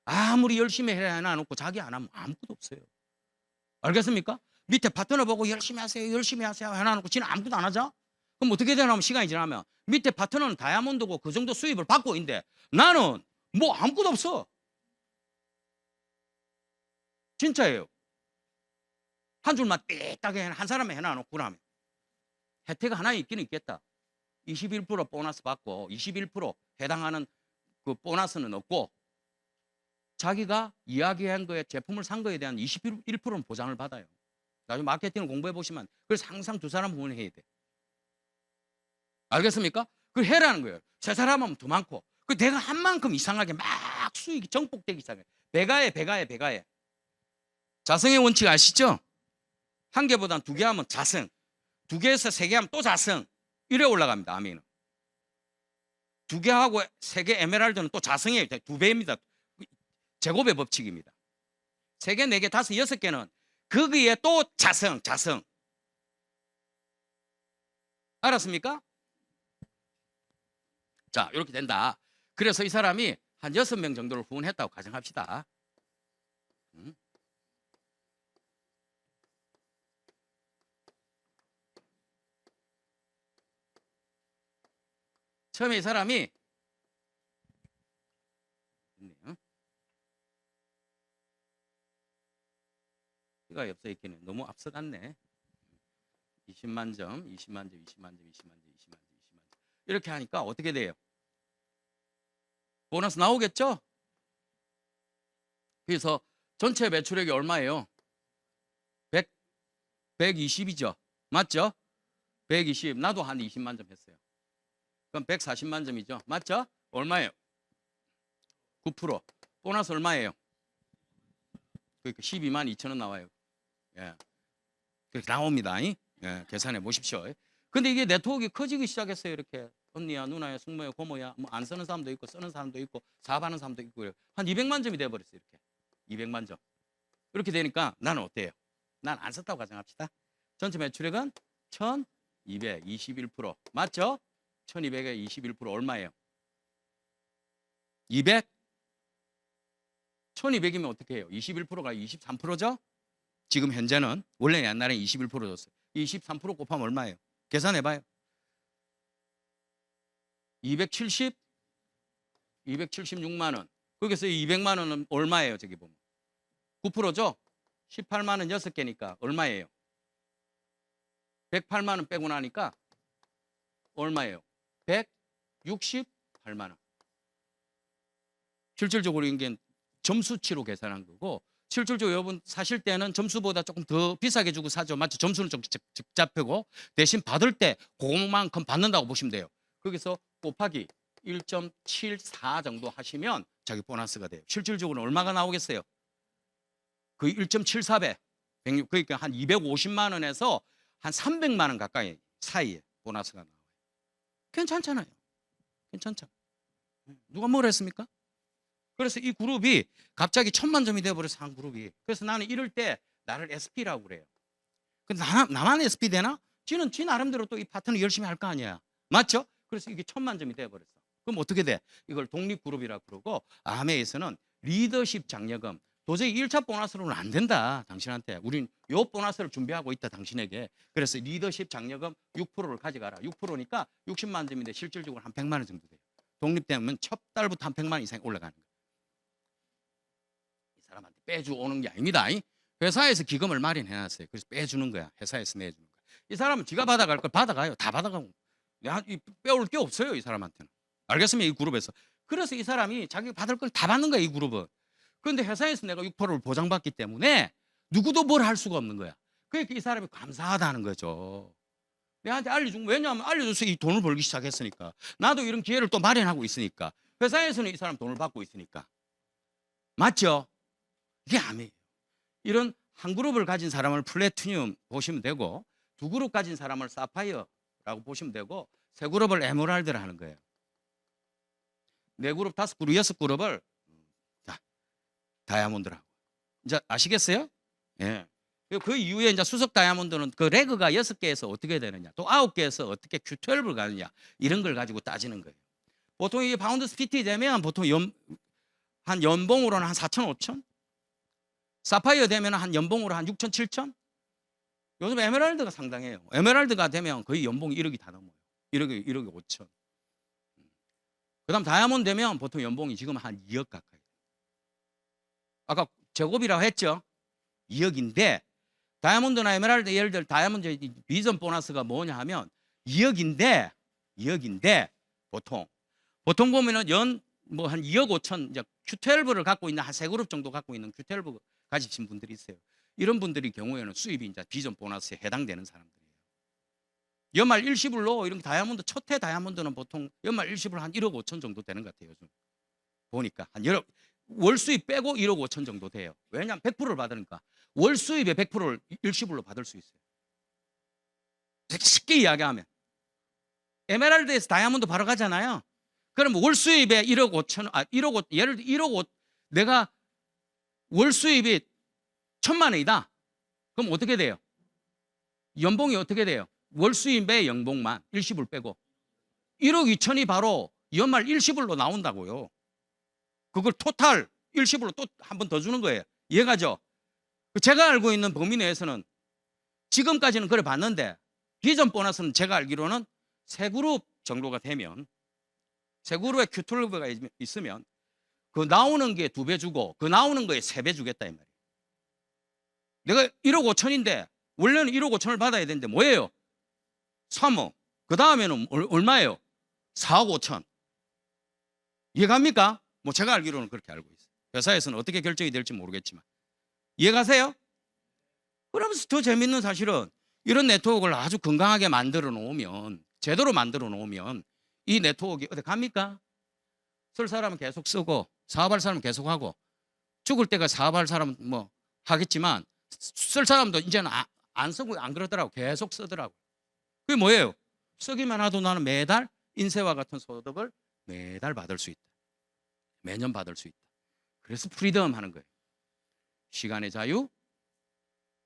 아무리 열심히 해놔놓고 자기 안 하면 아무것도 없어요. 알겠습니까? 밑에 파트너 보고 열심히 하세요 해놔놓고 지는 아무것도 안 하자? 그럼 어떻게 되냐면 시간이 지나면 밑에 파트너는 다이아몬드고 그 정도 수입을 받고 있는데 나는 뭐 아무것도 없어. 진짜예요. 한 줄만 삐딱하게 한 사람이 해놔놓고 나면 혜택이 하나 있기는 있겠다. 21% 보너스 받고 21% 해당하는 그 보너스는 없고 자기가 이야기한 거에 제품을 산 거에 대한 21%는 보장을 받아요. 나중에 마케팅을 공부해 보시면 그래서 항상 두 사람 후원해야 돼. 알겠습니까? 그걸 해라는 거예요. 세 사람 하면 더 많고 그 내가 한 만큼 이상하게 막 수익이 정폭되기 시작해. 배가해. 자성의 원칙 아시죠? 한 개보단 두 개 하면 자성, 두 개에서 세 개 하면 또 자성. 이래 올라갑니다. 아멘은. 두 개 하고 세 개 에메랄드는 또 자성이에요. 두 배입니다. 제곱의 법칙입니다. 세 개, 네 개, 다섯, 여섯 개는 거기에 또 자성. 알았습니까? 자, 이렇게 된다. 그래서 이 사람이 한 6명 정도를 후원했다고 가정합시다. 처음에 이 사람이 이가 옆서 있기는 너무 앞서갔네. 20만 점 이렇게 하니까 어떻게 돼요? 보너스 나오겠죠? 그래서 전체 매출액이 얼마예요? 120이죠. 맞죠? 120. 나도 한 20만 점 했어요. 그럼 140만 점이죠. 맞죠? 얼마예요? 9%. 보너스 얼마예요? 그러니까 12만 2천 원 나와요. 예. 그렇게 나옵니다. 예. 계산해 보십시오. 근데 이게 네트워크가 커지기 시작했어요. 이렇게 언니야, 누나야, 숙모야, 고모야, 뭐 안 쓰는 사람도 있고 쓰는 사람도 있고 사업하는 사람도 있고 그래요. 한 200만 점이 돼 버렸어요. 이렇게 200만 점. 이렇게 되니까 나는 어때요? 난 안 썼다고 가정합시다. 전체 매출액은 1221%. 맞죠? 1200에 21% 얼마예요? 200? 1200이면 어떻게 해요? 21%가 23%죠? 지금 현재는 원래 옛날에 21% 줬어요. 23% 곱하면 얼마예요? 계산해봐요. 270? 276만 원. 거기서 200만 원은 얼마예요? 저기 보면 9%죠? 18만 원 6개니까 얼마예요? 108만 원 빼고 나니까 얼마예요? 168만 원. 실질적으로 이게 점수치로 계산한 거고, 실질적으로 여러분 사실 때는 점수보다 조금 더 비싸게 주고 사죠. 맞죠? 점수는 좀 적잡하고 대신 받을 때 그만큼 받는다고 보시면 돼요. 거기서 곱하기 1.74 정도 하시면 자기 보너스가 돼요. 실질적으로 얼마가 나오겠어요? 그 1.74배, 106, 그러니까 한 250만 원에서 한 300만 원 가까이 사이에 보너스가 나와요. 괜찮잖아요. 괜찮죠? 누가 뭘 했습니까? 그래서 이 그룹이 갑자기 1000만 점이 돼버려서 한 그룹이. 그래서 나는 이럴 때 나를 SP라고 그래요. 근데 나만 SP 되나? 지 나름대로 또 이 파트너 열심히 할 거 아니야. 맞죠? 그래서 이게 1000만 점이 돼버렸어. 그럼 어떻게 돼? 이걸 독립그룹이라고 그러고, 아메에서는 리더십 장려금. 도저히 1차 보너스로는 안 된다. 당신한테. 우린 요 보너스를 준비하고 있다. 당신에게. 그래서 리더십 장려금 6%를 가져가라. 6%니까 60만 점인데 실질적으로 한 100만 원 정도 돼요. 독립되면 첫 달부터 한 100만 원 이상이 올라가는 거예요. 이 사람한테 빼주고 오는 게 아닙니다. 회사에서 기금을 마련해놨어요. 그래서 빼주는 거야. 회사에서 내주는 거야. 이 사람은 지가 받아갈 걸 받아가요. 다 받아가고. 빼올 게 없어요. 이 사람한테는. 알겠습니까? 이 그룹에서. 그래서 이 사람이 자기가 받을 걸 다 받는 거야. 이 그룹은. 그런데 회사에서 내가 6%를 보장받기 때문에 누구도 뭘 할 수가 없는 거야. 그러니까 이 사람이 감사하다는 거죠. 내한테 알려준 거. 왜냐하면 알려줘서 이 돈을 벌기 시작했으니까. 나도 이런 기회를 또 마련하고 있으니까. 회사에서는 이 사람 돈을 받고 있으니까. 맞죠? 이게 아니에요. 이런 한 그룹을 가진 사람을 플래티늄 보시면 되고, 두 그룹 가진 사람을 사파이어라고 보시면 되고, 세 그룹을 에메랄드를 하는 거예요. 네 그룹, 다섯 그룹, 여섯 그룹을 다이아몬드라고. 이제 아시겠어요? 예. 그 이후에 이제 수석 다이아몬드는 그 레그가 6개에서 어떻게 되느냐, 또 9개에서 어떻게 Q12를 가느냐, 이런 걸 가지고 따지는 거예요. 보통 이 파운드 스피티 되면 보통 한 연봉으로는 한 4천, 5천? 사파이어 되면 한 연봉으로 한 6천, 7천? 요즘 에메랄드가 상당해요. 에메랄드가 되면 거의 연봉이 1억이 다 넘어요. 1억이 5천. 그 다음 다이아몬드 되면 보통 연봉이 지금 한 2억 가까이. 아까 제곱이라고 했죠? 2억인데, 다이아몬드나 에메랄드, 예를 들어 다이아몬드 비전 보너스가 뭐냐 하면 2억인데 보통 보면은 뭐 한 2억 5천, 이제 Q12를 갖고 있는 한 세 그룹 정도 갖고 있는 Q12 가지신 분들이 있어요. 이런 분들이 경우에는 수입이 이제 비전 보너스에 해당되는 사람들이에요. 연말 일시불로 이런 다이아몬드, 첫해 다이아몬드는 보통 연말 일시불 한 1억 5천 정도 되는 것 같아요. 요즘 보니까 한 월 수입 빼고 1억 5천 정도 돼요. 왜냐하면 100%를 받으니까 월 수입의 100%를 일시불로 받을 수 있어요. 쉽게 이야기하면 에메랄드에서 다이아몬드 바로 가잖아요. 그럼 월 수입에 1억 5천, 1억 5, 예를 들어 1억 5, 내가 월 수입이 1,000만 원이다. 그럼 어떻게 돼요? 연봉이 어떻게 돼요? 월 수입의 연봉만 일시불 빼고 1억 2천이 바로 연말 일시불로 나온다고요. 그걸 토탈 일시불로 또 한 번 더 주는 거예요. 이해가죠? 제가 알고 있는 범위 내에서는 지금까지는 그래 봤는데, 비전 보너스는 제가 알기로는 세 그룹 정도가 되면, 세 그룹에 Q12가 있으면 그 나오는 게 2배 주고 그 나오는 거에 3배 주겠다 이 말이에요. 내가 1억 5천인데 원래는 1억 5천을 받아야 되는데 뭐예요? 3억. 그 다음에는 얼마예요? 4억 5천. 이해갑니까? 뭐 제가 알기로는 그렇게 알고 있어요. 회사에서는 어떻게 결정이 될지 모르겠지만. 이해가세요? 그러면서 더 재밌는 사실은 이런 네트워크를 아주 건강하게 만들어 놓으면, 제대로 만들어 놓으면 이 네트워크가 어디 갑니까? 쓸 사람은 계속 쓰고 사업할 사람은 계속 하고, 죽을 때가 사업할 사람은 뭐 하겠지만 쓸 사람도 이제는 안 쓰고 안 그러더라고. 계속 쓰더라고. 그게 뭐예요? 쓰기만 하도 나는 매달 인세와 같은 소득을 매달 받을 수 있다. 매년 받을 수 있다. 그래서 프리덤 하는 거예요. 시간의 자유,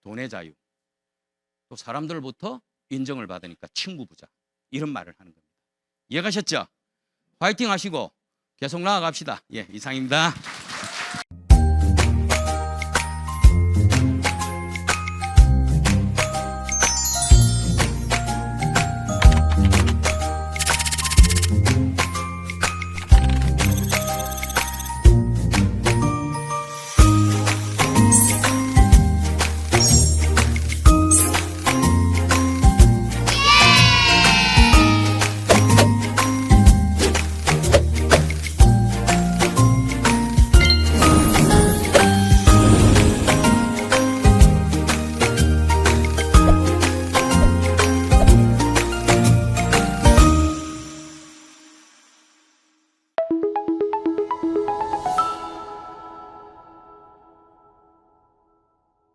돈의 자유, 또 사람들부터 인정을 받으니까 친구 부자, 이런 말을 하는 겁니다. 이해가셨죠? 파이팅 하시고 계속 나아갑시다. 예, 이상입니다.